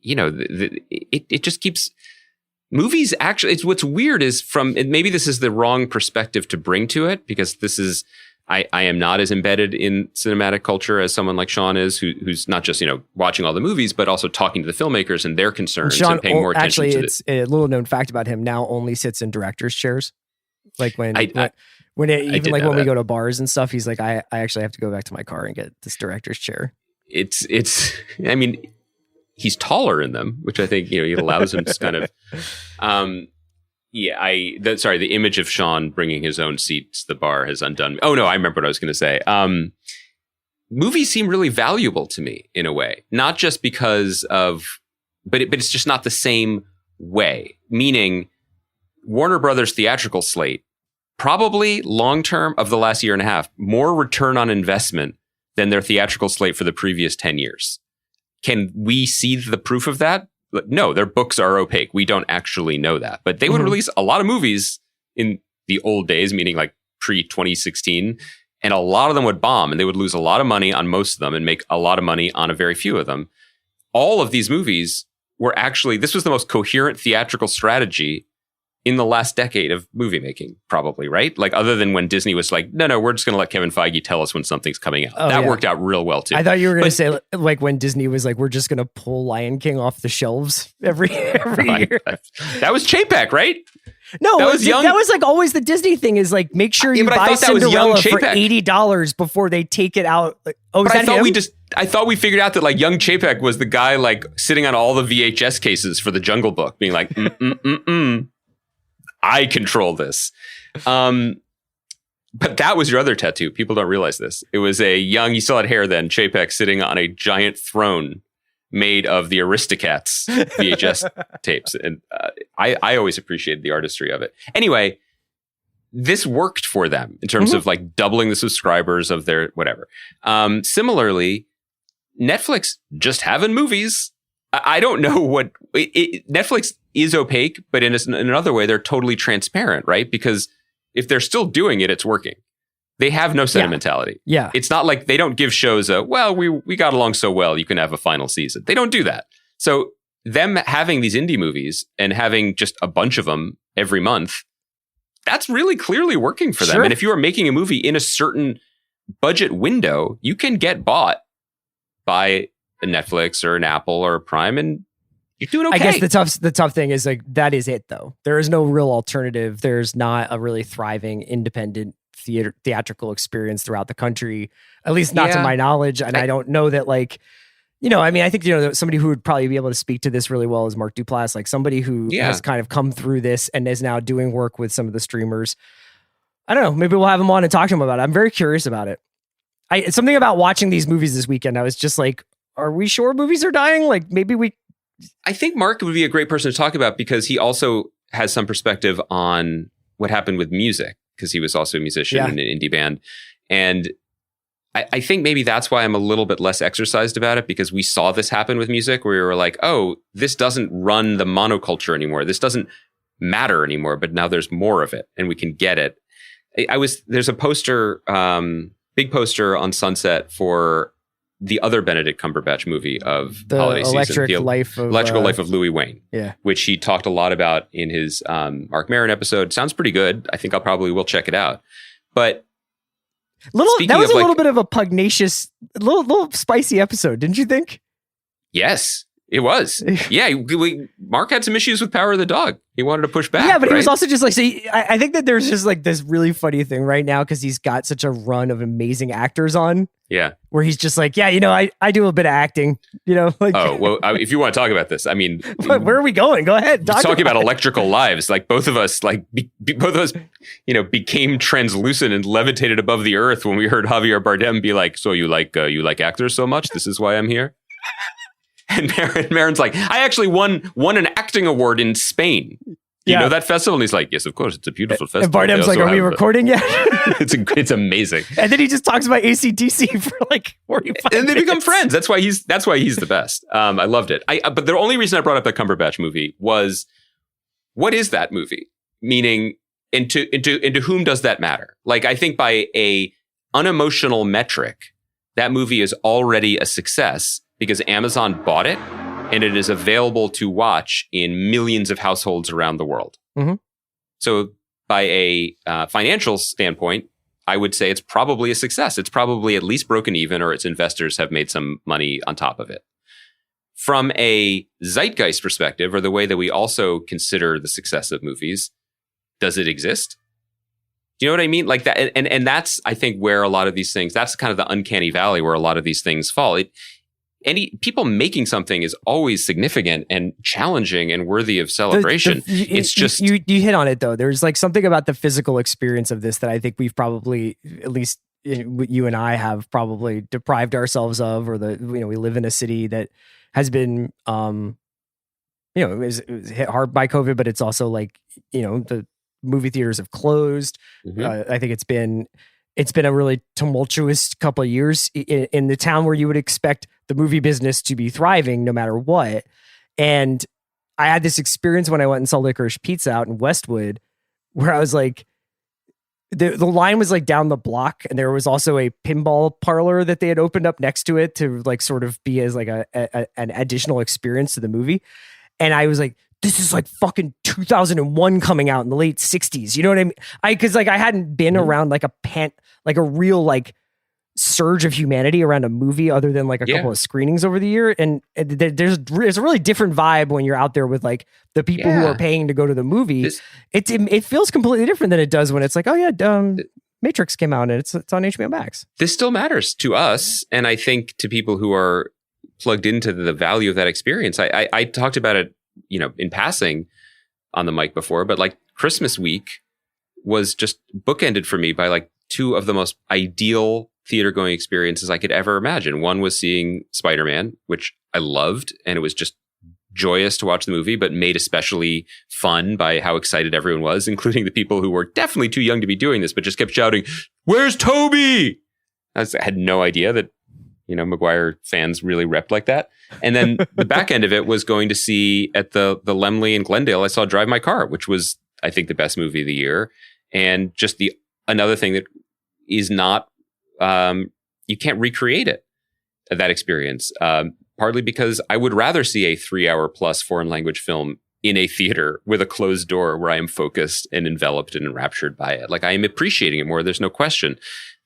it just keeps movies. Actually, it's what's weird is maybe this is the wrong perspective to bring to it, because this is, I am not as embedded in cinematic culture as someone like Sean is, who's not just, watching all the movies, but also talking to the filmmakers and their concerns Sean, and paying more attention to it's a little known fact about him, now only sits in director's chairs. Like when we go to bars and stuff, he's like, I actually have to go back to my car and get this director's chair. I mean, he's taller in them, which I think, it allows him to kind of, the image of Sean bringing his own seat to the bar has undone me. Oh no, I remember what I was going to say. Movies seem really valuable to me in a way, not just because of, but it's just not the same way. Meaning, Warner Brothers theatrical slate, probably long-term of the last year and a half, more return on investment than their theatrical slate for the previous 10 years. Can we see the proof of that? No, their books are opaque. We don't actually know that. But they would release a lot of movies in the old days, meaning like pre-2016, and a lot of them would bomb, and they would lose a lot of money on most of them and make a lot of money on a very few of them. All of these movies were actually, this was the most coherent theatrical strategy in the last decade of movie making, probably, right? Like, other than when Disney was like, no, we're just going to let Kevin Feige tell us when something's coming out. That worked out real well, too. I thought you were going to say, like, when Disney was like, we're just going to pull Lion King off the shelves every year. That was Chapek, right? No, that was like always the Disney thing is like, make sure you buy Cinderella for $80 before they take it out. Like, I thought we figured out that like young Chapek was the guy like sitting on all the VHS cases for the Jungle Book, being like, I control this. But that was your other tattoo. People don't realize this. It was he still had hair then, Chapek sitting on a giant throne made of the Aristocats VHS tapes. And I always appreciated the artistry of it. Anyway, this worked for them in terms of like doubling the subscribers of their whatever. Similarly, Netflix just having movies. I don't know what Netflix is opaque, but in another way, they're totally transparent, right? Because if they're still doing it, it's working. They have no sentimentality. Yeah. It's not like they don't give shows we got along so well, you can have a final season. They don't do that. So them having these indie movies and having just a bunch of them every month, that's really clearly working for them. Sure. And if you are making a movie in a certain budget window, you can get bought by a Netflix or an Apple or a Prime, and you're doing okay. I guess the tough thing is like, that is it though. There is no real alternative. There's not a really thriving independent theatrical experience throughout the country, at least not to my knowledge. And I don't know that like, I mean, I think, somebody who would probably be able to speak to this really well is Mark Duplass, like somebody who has kind of come through this and is now doing work with some of the streamers. I don't know. Maybe we'll have him on and talk to him about it. I'm very curious about it. It's something about watching these movies this weekend. I was just like, are we sure movies are dying? Like maybe I think Mark would be a great person to talk about because he also has some perspective on what happened with music because he was also a musician in an indie band. And I think maybe that's why I'm a little bit less exercised about it because we saw this happen with music where we were like, oh, this doesn't run the monoculture anymore. This doesn't matter anymore, but now there's more of it and we can get it. There's a poster, big poster on Sunset for the other Benedict Cumberbatch movie of the holiday Electric season, Electrical Life of Louis Wayne, which he talked a lot about in his Mark Maron episode. Sounds pretty good. I think will check it out. But that was a little bit of a pugnacious, little spicy episode, didn't you think? Yes, it was. Yeah, Mark had some issues with Power of the Dog. He wanted to push back. Yeah, but he was also just like, I think that there's just like this really funny thing right now because he's got such a run of amazing actors on. Yeah. Where he's just like, I do a bit of acting, like. Oh, well, if you want to talk about this, I mean. Where are we going? Go ahead. Talking about electrical lives, like both of us, became translucent and levitated above the earth when we heard Javier Bardem be like, so you like actors so much? This is why I'm here? And Maron's like, I actually won an acting award in Spain. You know that festival? And he's like, yes, of course. It's a beautiful festival. And Bardem's like, are we recording yet? It's amazing. And then he just talks about AC/DC for like 45 And they minutes. become friends. That's why he's the best. I loved it. But the only reason I brought up that Cumberbatch movie was, what is that movie? Meaning, into whom does that matter? Like, I think by a unemotional metric, that movie is already a success because Amazon bought it. And it is available to watch in millions of households around the world. Mm-hmm. So by a financial standpoint, I would say it's probably a success. It's probably at least broken even or its investors have made some money on top of it. From a zeitgeist perspective, or the way that we also consider the success of movies, does it exist? Do you know what I mean? Like that. And that's, I think, where a lot of these things, that's kind of the uncanny valley where a lot of these things fall. People making something is always significant and challenging and worthy of celebration. It's just you hit on it though. There's like something about the physical experience of this that I think we've probably, at least you and I have probably deprived ourselves of, or we live in a city that has been it was hit hard by COVID, but it's also like the movie theaters have closed. Mm-hmm. I think it's been a really tumultuous couple of years in the town where you would expect the movie business to be thriving no matter what. And I had this experience when I went and saw Licorice Pizza out in Westwood, where I was like, the line was like down the block, and there was also a pinball parlor that they had opened up next to it to like sort of be as like an additional experience to the movie. And I was like, this is like fucking 2001 coming out in the late 60s. You know what I mean? Because I hadn't been around like a real like surge of humanity around a movie other than like a couple of screenings over the year. And there's a really different vibe when you're out there with like the people who are paying to go to the movie. It feels completely different than it does when it's like, oh yeah, Matrix came out and it's on HBO Max. This still matters to us. And I think to people who are plugged into the value of that experience. I talked about it, in passing on the mic before, but like Christmas week was just bookended for me by like two of the most ideal theater going experiences I could ever imagine. One was seeing Spider-Man, which I loved, and it was just joyous to watch the movie, but made especially fun by how excited everyone was, including the people who were definitely too young to be doing this, but just kept shouting, "Where's Toby?" I had no idea that, Maguire fans really repped like that. And then the back end of it was going to see at the Laemmle in Glendale, I saw Drive My Car, which was, I think, the best movie of the year. And just another thing that is not, you can't recreate it, that experience. Partly because I would rather see a 3-hour plus foreign language film in a theater with a closed door where I am focused and enveloped and enraptured by it. Like, I am appreciating it more. There's no question.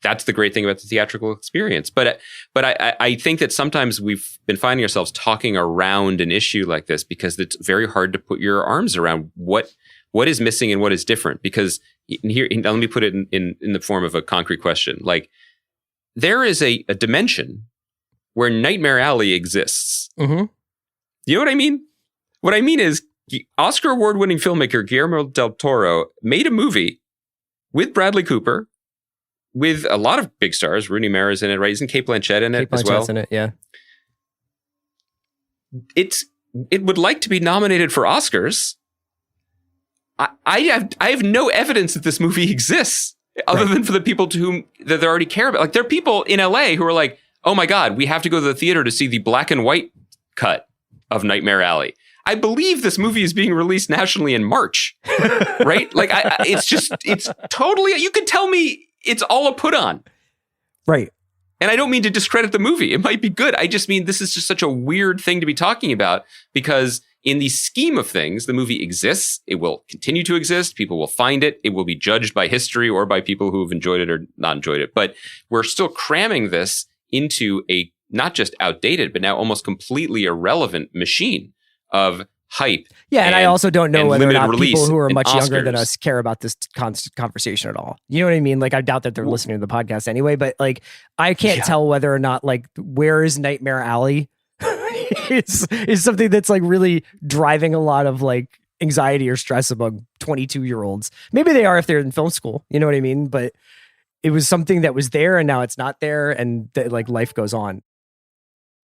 that's the great thing about the theatrical experience. But I think that sometimes we've been finding ourselves talking around an issue like this because it's very hard to put your arms around what is missing and what is different. Because here, let me put it in the form of a concrete question. Like, there is a dimension where Nightmare Alley exists. Mm-hmm. You know what I mean? What I mean is, Oscar award-winning filmmaker Guillermo del Toro made a movie with Bradley Cooper, with a lot of big stars. Rooney Mara's in it, right? Isn't Cate Blanchett in it as well? Cate Blanchett's in it, yeah. It would like to be nominated for Oscars. I have no evidence that this movie exists, other than for the people to whom that they already care about. Like, there are people in LA who are like, oh my God, we have to go to the theater to see the black and white cut of Nightmare Alley. I believe this movie is being released nationally in March, right? Like, it's totally, you could tell me it's all a put on. Right. And I don't mean to discredit the movie. It might be good. I just mean this is just such a weird thing to be talking about, because in the scheme of things, the movie exists. It will continue to exist. People will find it. It will be judged by history or by people who have enjoyed it or not enjoyed it. But we're still cramming this into a not just outdated, but now almost completely irrelevant machine of hype. Yeah, and I also don't know whether or not people who are much Oscars. younger than us care about this conversation at all. You know what I mean? Like, I doubt that they're listening to the podcast anyway, but like, I can't tell whether or not, like, where is Nightmare Alley is something that's like really driving a lot of like anxiety or stress among 22-year-olds. Maybe they are if they're in film school, you know what I mean? But it was something that was there and now it's not there, and like life goes on.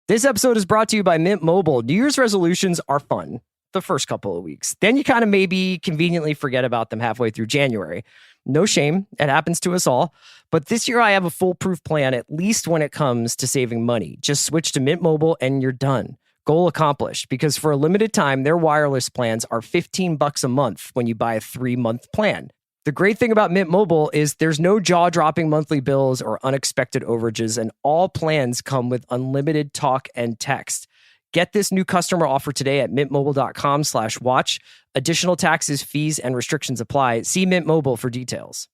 This episode is brought to you by Mint Mobile. New Year's resolutions are fun the first couple of weeks. Then you kind of maybe conveniently forget about them halfway through January. No shame. It happens to us all. But this year I have a foolproof plan, at least when it comes to saving money. Just switch to Mint Mobile and you're done. Goal accomplished, because for a limited time, their wireless plans are $15 a month when you buy a 3-month plan. The great thing about Mint Mobile is there's no jaw-dropping monthly bills or unexpected overages, and all plans come with unlimited talk and text. Get this new customer offer today at mintmobile.com/watch. Additional taxes, fees, and restrictions apply. See Mint Mobile for details.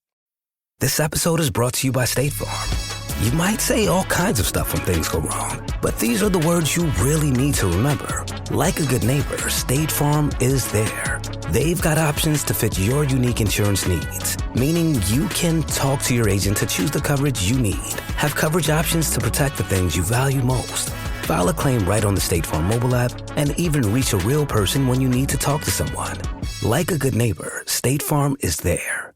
This episode is brought to you by State Farm. You might say all kinds of stuff when things go wrong, but these are the words you really need to remember. Like a good neighbor, State Farm is there. They've got options to fit your unique insurance needs, meaning you can talk to your agent to choose the coverage you need, have coverage options to protect the things you value most, file a claim right on the State Farm mobile app, and even reach a real person when you need to talk to someone. Like a good neighbor, State Farm is there.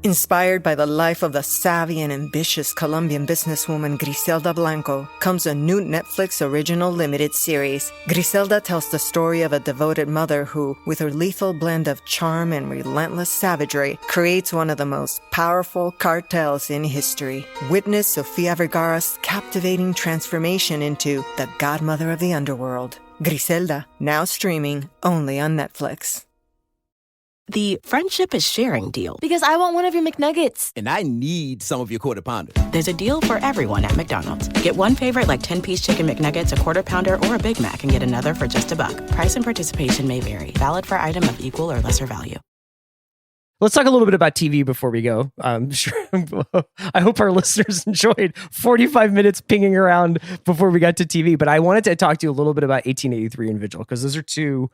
Inspired by the life of the savvy and ambitious Colombian businesswoman Griselda Blanco comes a new Netflix original limited series. Griselda tells the story of a devoted mother who, with her lethal blend of charm and relentless savagery, creates one of the most powerful cartels in history. Witness Sofia Vergara's captivating transformation into the godmother of the underworld. Griselda, now streaming only on Netflix. The friendship is sharing deal. Because I want one of your McNuggets. And I need some of your Quarter Pounder. There's a deal for everyone at McDonald's. Get one favorite like 10-piece chicken McNuggets, a Quarter Pounder, or a Big Mac, and get another for just $1. Price and participation may vary. Valid for item of equal or lesser value. Let's talk a little bit about TV before we go. I hope our listeners enjoyed 45 minutes pinging around before we got to TV. But I wanted to talk to you a little bit about 1883 and Vigil, because those are two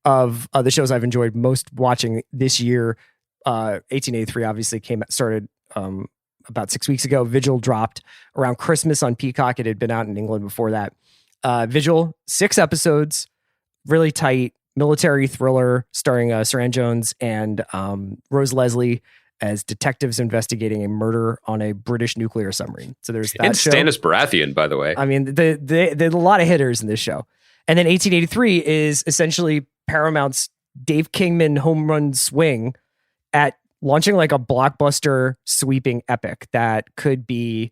of the shows I've enjoyed most watching this year. 1883 obviously started about 6 weeks ago. Vigil dropped around Christmas on Peacock. It had been out in England before that. Vigil, 6 episodes, really tight. Military thriller starring Saran Jones and Rose Leslie as detectives investigating a murder on a British nuclear submarine. So there's that and show. Stannis Baratheon, by the way. I mean, there's a lot of hitters in this show. And then 1883 is essentially Paramount's Dave Kingman home run swing at launching like a blockbuster sweeping epic that could be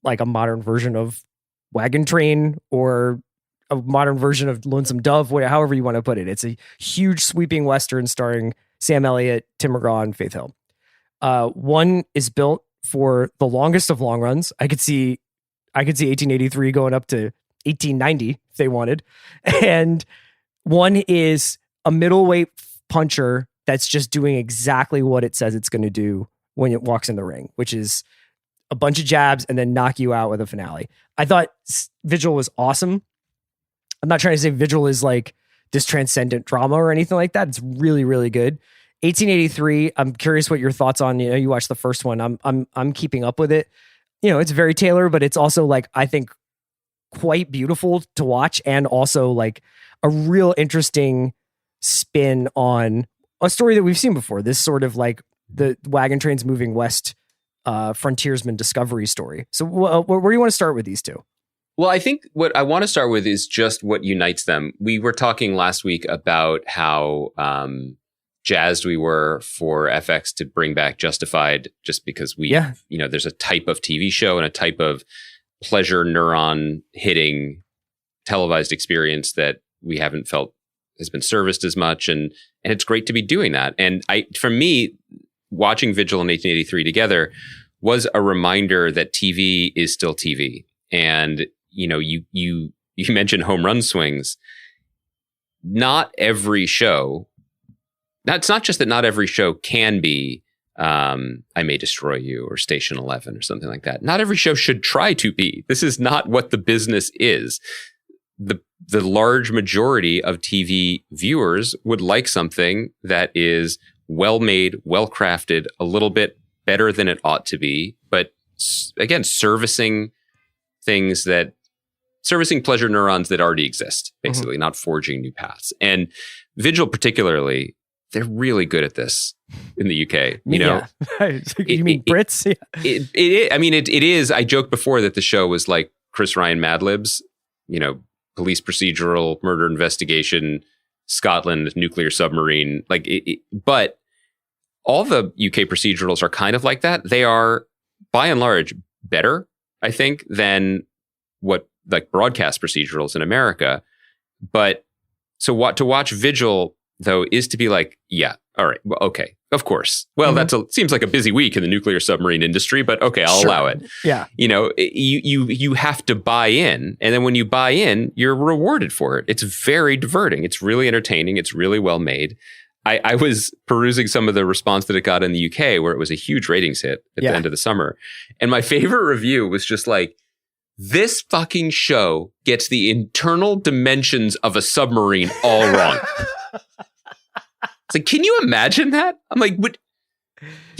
like a modern version of Wagon Train or a modern version of Lonesome Dove, however you want to put it. It's a huge sweeping Western starring Sam Elliott, Tim McGraw, and Faith Hill. One is built for the longest of long runs. I could see 1883 going up to 1890 if they wanted. And one is a middleweight puncher that's just doing exactly what it says it's going to do when it walks in the ring, which is a bunch of jabs and then knock you out with a finale. I thought Vigil was awesome. I'm not trying to say Vigil is like this transcendent drama or anything like that. It's really, really good. 1883. I'm curious what your thoughts on. You watched the first one. I'm keeping up with it. It's very Taylor, but it's also like I think quite beautiful to watch, and also like a real interesting spin on a story that we've seen before. This sort of like the wagon trains moving west, frontiersman discovery story. So where do you want to start with these two? Well, I think what I want to start with is just what unites them. We were talking last week about how jazzed we were for FX to bring back Justified, just because there's a type of TV show and a type of pleasure neuron hitting televised experience that we haven't felt has been serviced as much. And it's great to be doing that. And for me, watching Vigil and 1883 together was a reminder that TV is still TV. And you mentioned home run swings. Not every show. It's not just that not every show can be I May Destroy You or Station 11 or something like that. Not every show should try to be. This is not what the business is. The large majority of TV viewers would like something that is well made, well crafted, a little bit better than it ought to be, but again, servicing pleasure neurons that already exist, basically, not forging new paths. And Vigil particularly, they're really good at this in the UK. You mean Brits? It is. I joked before that the show was like Chris Ryan Mad Libs, police procedural, murder investigation, Scotland, nuclear submarine. But all the UK procedurals are kind of like that. They are, by and large, better, I think, than what like broadcast procedurals in America. But so to watch Vigil, though, is to be like, yeah, all right, well, okay, of course. Well, seems like a busy week in the nuclear submarine industry, but okay, I'll allow it. Yeah. You have to buy in. And then when you buy in, you're rewarded for it. It's very diverting. It's really entertaining. It's really well made. I was perusing some of the response that it got in the UK, where it was a huge ratings hit at the end of the summer. And my favorite review was just like, this fucking show gets the internal dimensions of a submarine all wrong. It's like, can you imagine that? I'm like,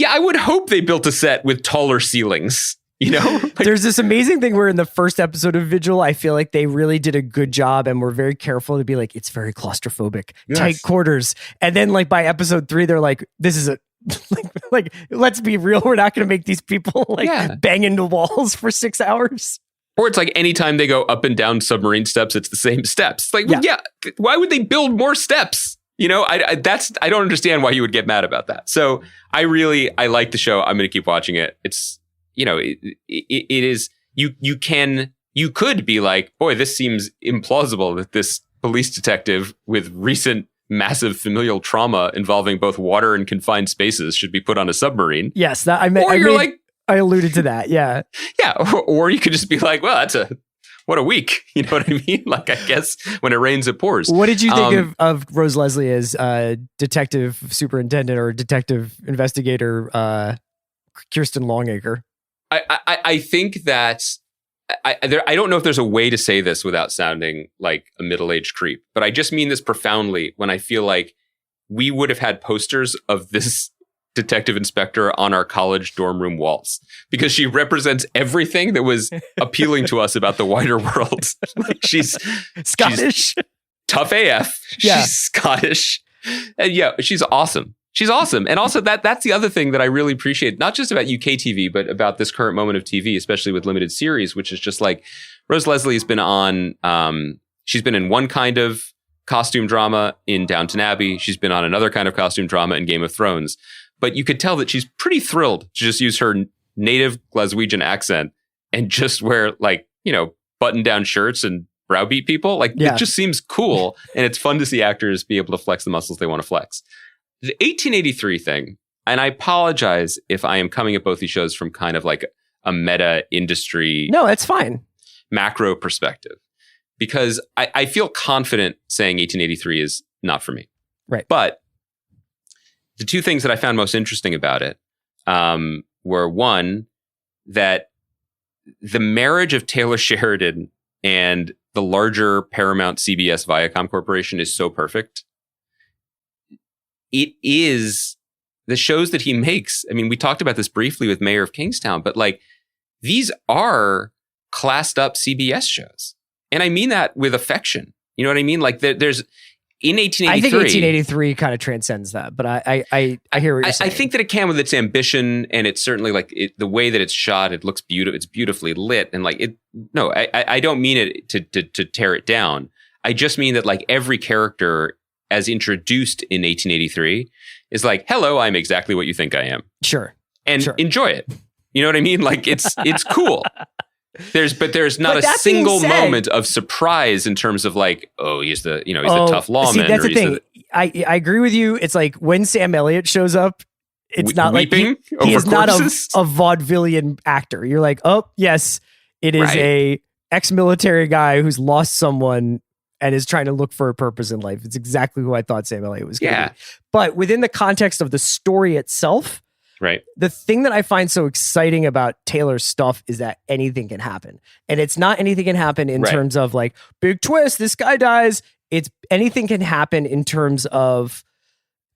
I would hope they built a set with taller ceilings. There's this amazing thing where in the first episode of Vigil, I feel like they really did a good job and were very careful to be like, it's very claustrophobic, tight quarters. And then like by episode 3, they're like, this is like, let's be real. We're not going to make these people bang into walls for 6 hours. Or it's like anytime they go up and down submarine steps, it's the same steps. Like, why would they build more steps? I don't understand why you would get mad about that. So I like the show. I'm going to keep watching it. It's, it is, you could be like, boy, this seems implausible that this police detective with recent massive familial trauma involving both water and confined spaces should be put on a submarine. Yes. I alluded to that. Yeah. Yeah. Or you could just be like, well, what a week. You know what I mean? Like, I guess when it rains, it pours. What did you think of Rose Leslie as detective superintendent or detective investigator, Kirsten Longacre? I think that I don't know if there's a way to say this without sounding like a middle-aged creep, but I just mean this profoundly when I feel like we would have had posters of this detective inspector on our college dorm room walls, because she represents everything that was appealing to us about the wider world. Like she's Scottish, she's tough AF. Yeah. She's Scottish. And she's awesome. She's awesome. And also that's the other thing that I really appreciate, not just about UK TV, but about this current moment of TV, especially with limited series, which is just like Rose Leslie has been on, she's been in one kind of costume drama in Downton Abbey. She's been on another kind of costume drama in Game of Thrones. But you could tell that she's pretty thrilled to just use her native Glaswegian accent and just wear button-down shirts and browbeat people. It just seems cool. And it's fun to see actors be able to flex the muscles they want to flex. The 1883 thing, and I apologize if I am coming at both these shows from kind of like a meta industry. No, that's fine. Macro perspective, because I feel confident saying 1883 is not for me. Right. But the two things that I found most interesting about it, were one, that the marriage of Taylor Sheridan and the larger Paramount CBS Viacom Corporation is so perfect. It is the shows that he makes. I mean, we talked about this briefly with Mayor of Kingstown, but like, these are classed up CBS shows. And I mean that with affection. You know what I mean? Like there's in 1883. I think 1883 kind of transcends that, but I hear what you're saying. I think that it can with its ambition, and it's certainly like the way that it's shot. It looks beautiful. It's beautifully lit, and like it. No, I don't mean it to tear it down. I just mean that like every character as introduced in 1883 is like, hello, I'm exactly what you think I am. Sure, and enjoy it. You know what I mean? Like it's cool. There's not a single moment of surprise in terms of like, oh, he's the tough lawman. See, that's the thing. I agree with you. It's like when Sam Elliott shows up, it's not like he is not a vaudevillian actor. You're like, oh yes, it is a ex-military guy who's lost someone and is trying to look for a purpose in life. It's exactly who I thought Sam Elliott was going to be. But within the context of the story itself, right. The thing that I find so exciting about Taylor's stuff is that anything can happen. And it's not anything can happen in terms of like, big twist, this guy dies. It's anything can happen in terms of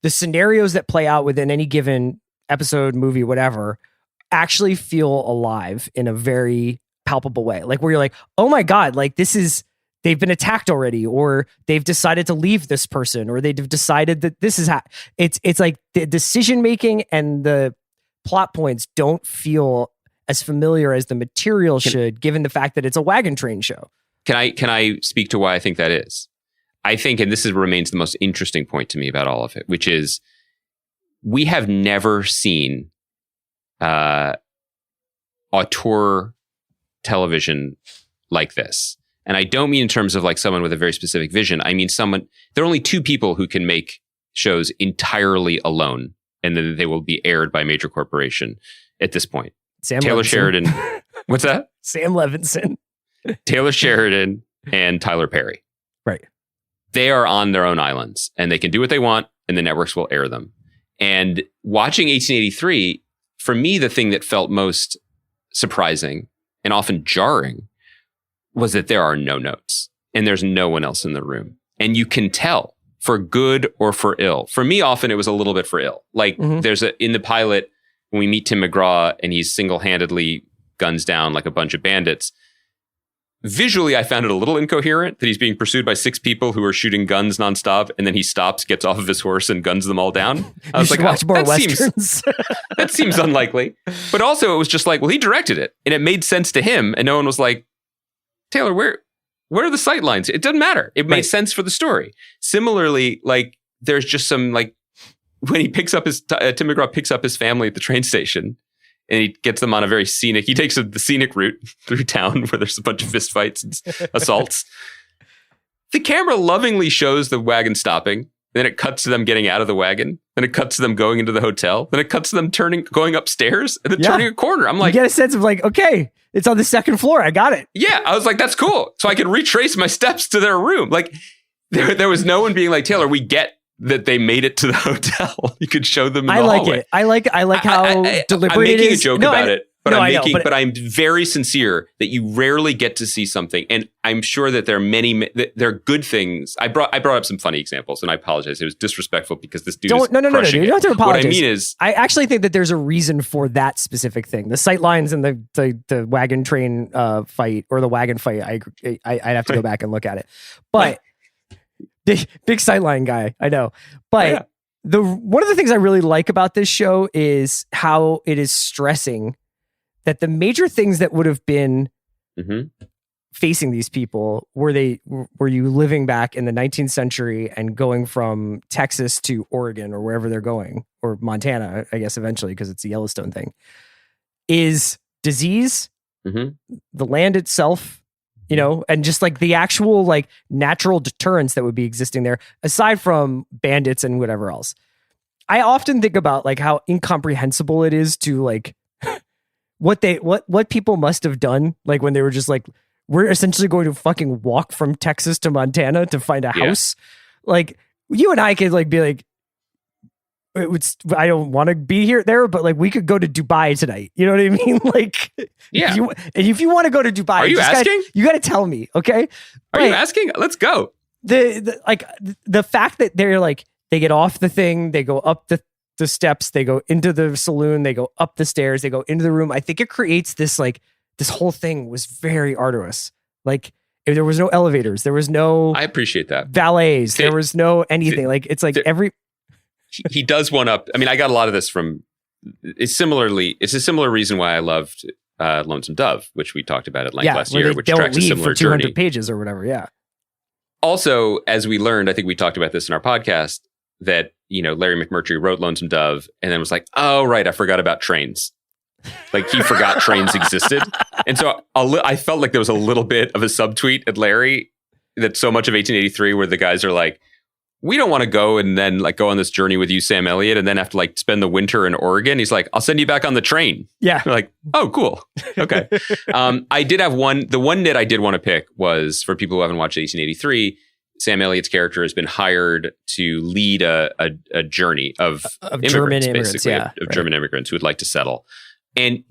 the scenarios that play out within any given episode, movie, whatever, actually feel alive in a very palpable way. Like where you're like, oh my God, like they've been attacked already, or they've decided to leave this person, or they've decided that this is it's like the decision making and the plot points don't feel as familiar as the material should, given the fact that it's a wagon train show. Can I speak to why I think that is? I think, and this remains the most interesting point to me about all of it, which is we have never seen auteur television like this. And I don't mean in terms of like someone with a very specific vision. I mean there are only two people who can make shows entirely alone, and then they will be aired by a major corporation at this point. Taylor Sheridan. What's that? Sam Levinson. Taylor Sheridan and Tyler Perry. Right. They are on their own islands, and they can do what they want, and the networks will air them. And watching 1883, for me, the thing that felt most surprising and often jarring was that there are no notes and there's no one else in the room. And you can tell for good or for ill. For me, often it was a little bit for ill. Like there's in the pilot, when we meet Tim McGraw and he's single-handedly guns down like a bunch of bandits. Visually, I found it a little incoherent that he's being pursued by 6 people who are shooting guns nonstop, and then he stops, gets off of his horse, and guns them all down. I was like, watch more Westerns. That seems unlikely. But also, it was just like, well, he directed it, and it made sense to him, and no one was like, Taylor, where are the sight lines? It doesn't matter. It made sense for the story. Similarly, like there's just some like when he picks up Tim McGraw picks up his family at the train station, and he gets them on a very scenic. He takes the scenic route through town where there's a bunch of fistfights and assaults. The camera lovingly shows the wagon stopping. Then it cuts to them getting out of the wagon. Then it cuts to them going into the hotel. Then it cuts to them going upstairs and then turning a corner. I'm like, you get a sense of like, okay, it's on the second floor. I got it. Yeah. I was like, that's cool. So I could retrace my steps to their room. Like there was no one being like, Taylor, we get that they made it to the hotel. You could show them in the hallway. I like how deliberate it is. I'm making a joke about it. But I'm very sincere that you rarely get to see something, and I'm sure that there are good things. I brought up some funny examples, and I apologize. It was disrespectful because this dude is no. You don't have to apologize. What I mean is, I actually think that there's a reason for that specific thing. The sight lines and the wagon train fight or the wagon fight. I'd have to go back and look at it, but big sightline guy. I know, but one of the things I really like about this show is how it is stressing that the major things that would have been facing these people were you living back in the 19th century and going from Texas to Oregon or wherever they're going, or Montana, I guess eventually, because it's the Yellowstone thing, is disease, the land itself, and just like the actual like natural deterrents that would be existing there, aside from bandits and whatever else. I often think about like how incomprehensible it is to like what people must have done, like when they were just like, we're essentially going to fucking walk from Texas to Montana to find a house. Like you and I could like be like, I don't want to be there, but like we could go to Dubai tonight. You know what I mean? Like, yeah. If you want to go to Dubai, are you asking? You got to tell me, okay? Are you asking? Let's go. The fact that they're like, they get off the thing, they go up the steps, they go into the saloon, they go up the stairs, they go into the room. I think it creates this whole thing was very arduous. Like, if there was no elevators, there was no. I appreciate that. Valets, there was no anything. Like, it's like he does one up. I mean, I got a lot of this from. It's a similar reason why I loved Lonesome Dove, which we talked about at length last year, which tracks a similar for 200 journey. pages or whatever. Yeah. Also, as we learned, I think we talked about this in our podcast, that Larry McMurtry wrote Lonesome Dove and then was like, "Oh right, I forgot about trains." Like he forgot trains existed, and so I felt like there was a little bit of a subtweet at Larry that so much of 1883, where the guys are like, we don't want to go and then like go on this journey with you, Sam Elliott, and then have to like spend the winter in Oregon. He's like, I'll send you back on the train. Yeah. We're like, oh, cool. Okay. I did have one. The one nit I did want to pick was for people who haven't watched 1883. Sam Elliott's character has been hired to lead a journey of German immigrants, basically, of German immigrants who would like to settle. And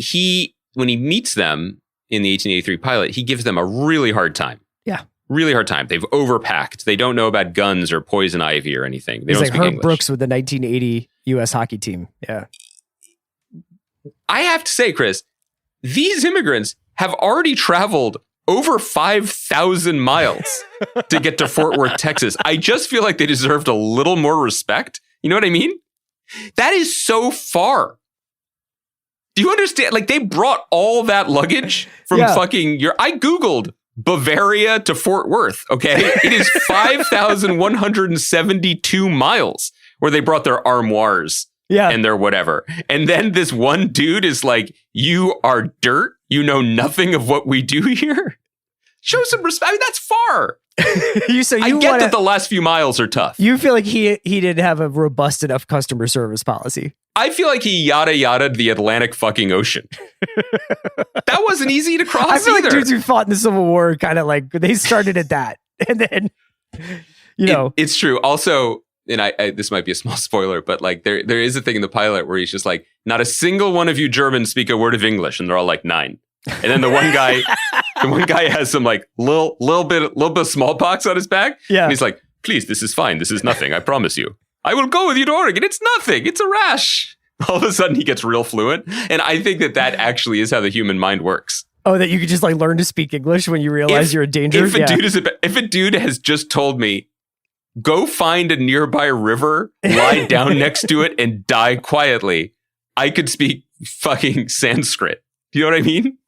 when he meets them in the 1883 pilot, he gives them a really hard time. Yeah. Really hard time. They've overpacked. They don't know about guns or poison ivy or anything. They don't like speak Herb English. Brooks with the 1980 U.S. hockey team. Yeah. I have to say, Chris, these immigrants have already traveled over 5,000 miles to get to Fort Worth, Texas. I just feel like they deserved a little more respect. You know what I mean? That is so far. Do you understand? Like, they brought all that luggage from fucking I Googled Bavaria to Fort Worth, okay? It is 5,172 miles where they brought their armoires and their whatever. And then this one dude is like, you are dirt. You know nothing of what we do here. Show some respect. I mean, that's far. I get that the last few miles are tough. You feel like he didn't have a robust enough customer service policy. I feel like he yada the Atlantic fucking Ocean. That wasn't easy to cross. I feel either. like dudes who fought in the Civil War kind of like they started at that, and then it's true. Also, and I this might be a small spoiler, but like there is a thing in the pilot where he's just like, not a single one of you Germans speak a word of English, and they're all like 9. And then the one guy has some like little bit of smallpox on his back. Yeah. And he's like, please, this is fine. This is nothing. I promise you. I will go with you to Oregon. It's nothing. It's a rash. All of a sudden he gets real fluent. And I think that actually is how the human mind works. Oh, that you could just like learn to speak English when you realize you're in danger. If a dude has just told me, go find a nearby river, lie down next to it and die quietly, I could speak fucking Sanskrit. Do you know what I mean?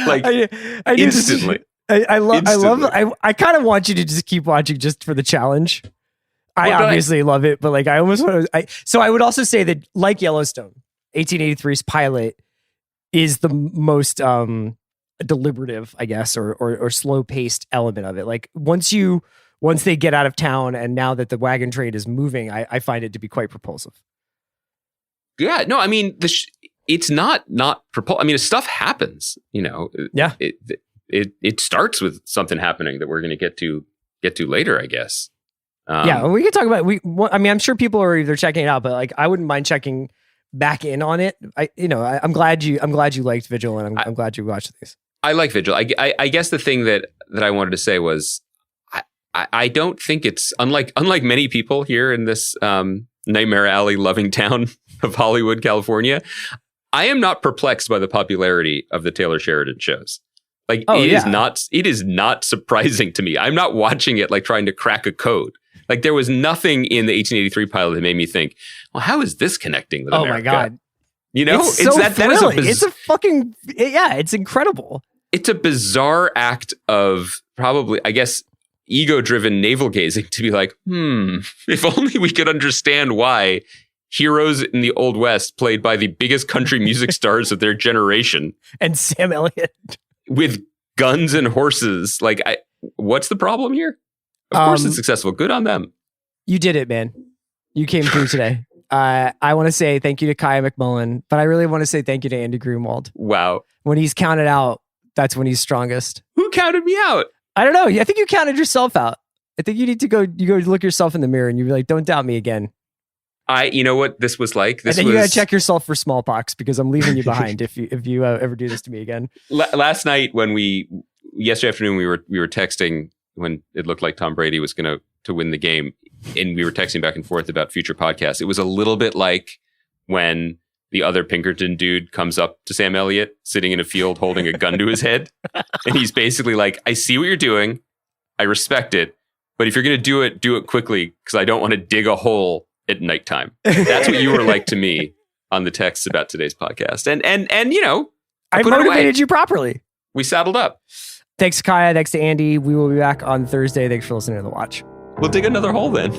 Like I instantly. I kind of want you to just keep watching just for the challenge. I obviously love it, but like I almost want to. So I would also say that, like Yellowstone, 1883's pilot is the most deliberative, I guess, or slow paced element of it. Like once they get out of town, and now that the wagon train is moving, I find it to be quite propulsive. Yeah, no, I mean it's not propulsive. I mean, stuff happens. Yeah. It starts with something happening that we're going to get to later, I guess. Yeah, we could talk about I mean, I'm sure people are either checking it out, but like I wouldn't mind checking back in on it. I'm glad you liked Vigil, and I'm glad you watched these. I like Vigil. I guess the thing that I wanted to say was I don't think it's unlike many people here in this nightmare alley loving town of Hollywood, California. I am not perplexed by the popularity of the Taylor Sheridan shows. Like it is not surprising to me. I'm not watching it like trying to crack a code. Like there was nothing in the 1883 pilot that made me think, well, how is this connecting with America? Oh my God. It's so thrilling. It's incredible. It's a bizarre act of probably, I guess, ego-driven navel gazing to be like, if only we could understand why heroes in the Old West played by the biggest country music stars of their generation. And Sam Elliott. With guns and horses. Like, what's the problem here? Of course it's successful. Good on them. You did it, man. You came through today. I want to say thank you to Kaya McMullen, but I really want to say thank you to Andy Greenwald. Wow. When he's counted out, that's when he's strongest. Who counted me out? I don't know. I think you counted yourself out. I think you need to go look yourself in the mirror and you're like, don't doubt me again. You know what this was like? And then you gotta check yourself for smallpox because I'm leaving you behind if you ever do this to me again. Last night yesterday afternoon we were texting when it looked like Tom Brady was going to win the game, and we were texting back and forth about future podcasts. It was a little bit like when the other Pinkerton dude comes up to Sam Elliott sitting in a field holding a gun to his head, and he's basically like, "I see what you're doing, I respect it, but if you're going to do it quickly because I don't want to dig a hole at nighttime." That's what you were like to me on the texts about today's podcast. And you know, I motivated you properly. We saddled up. Thanks, Kaya. Thanks to Andy. We will be back on Thursday. Thanks for listening to The Watch. We'll dig another hole then.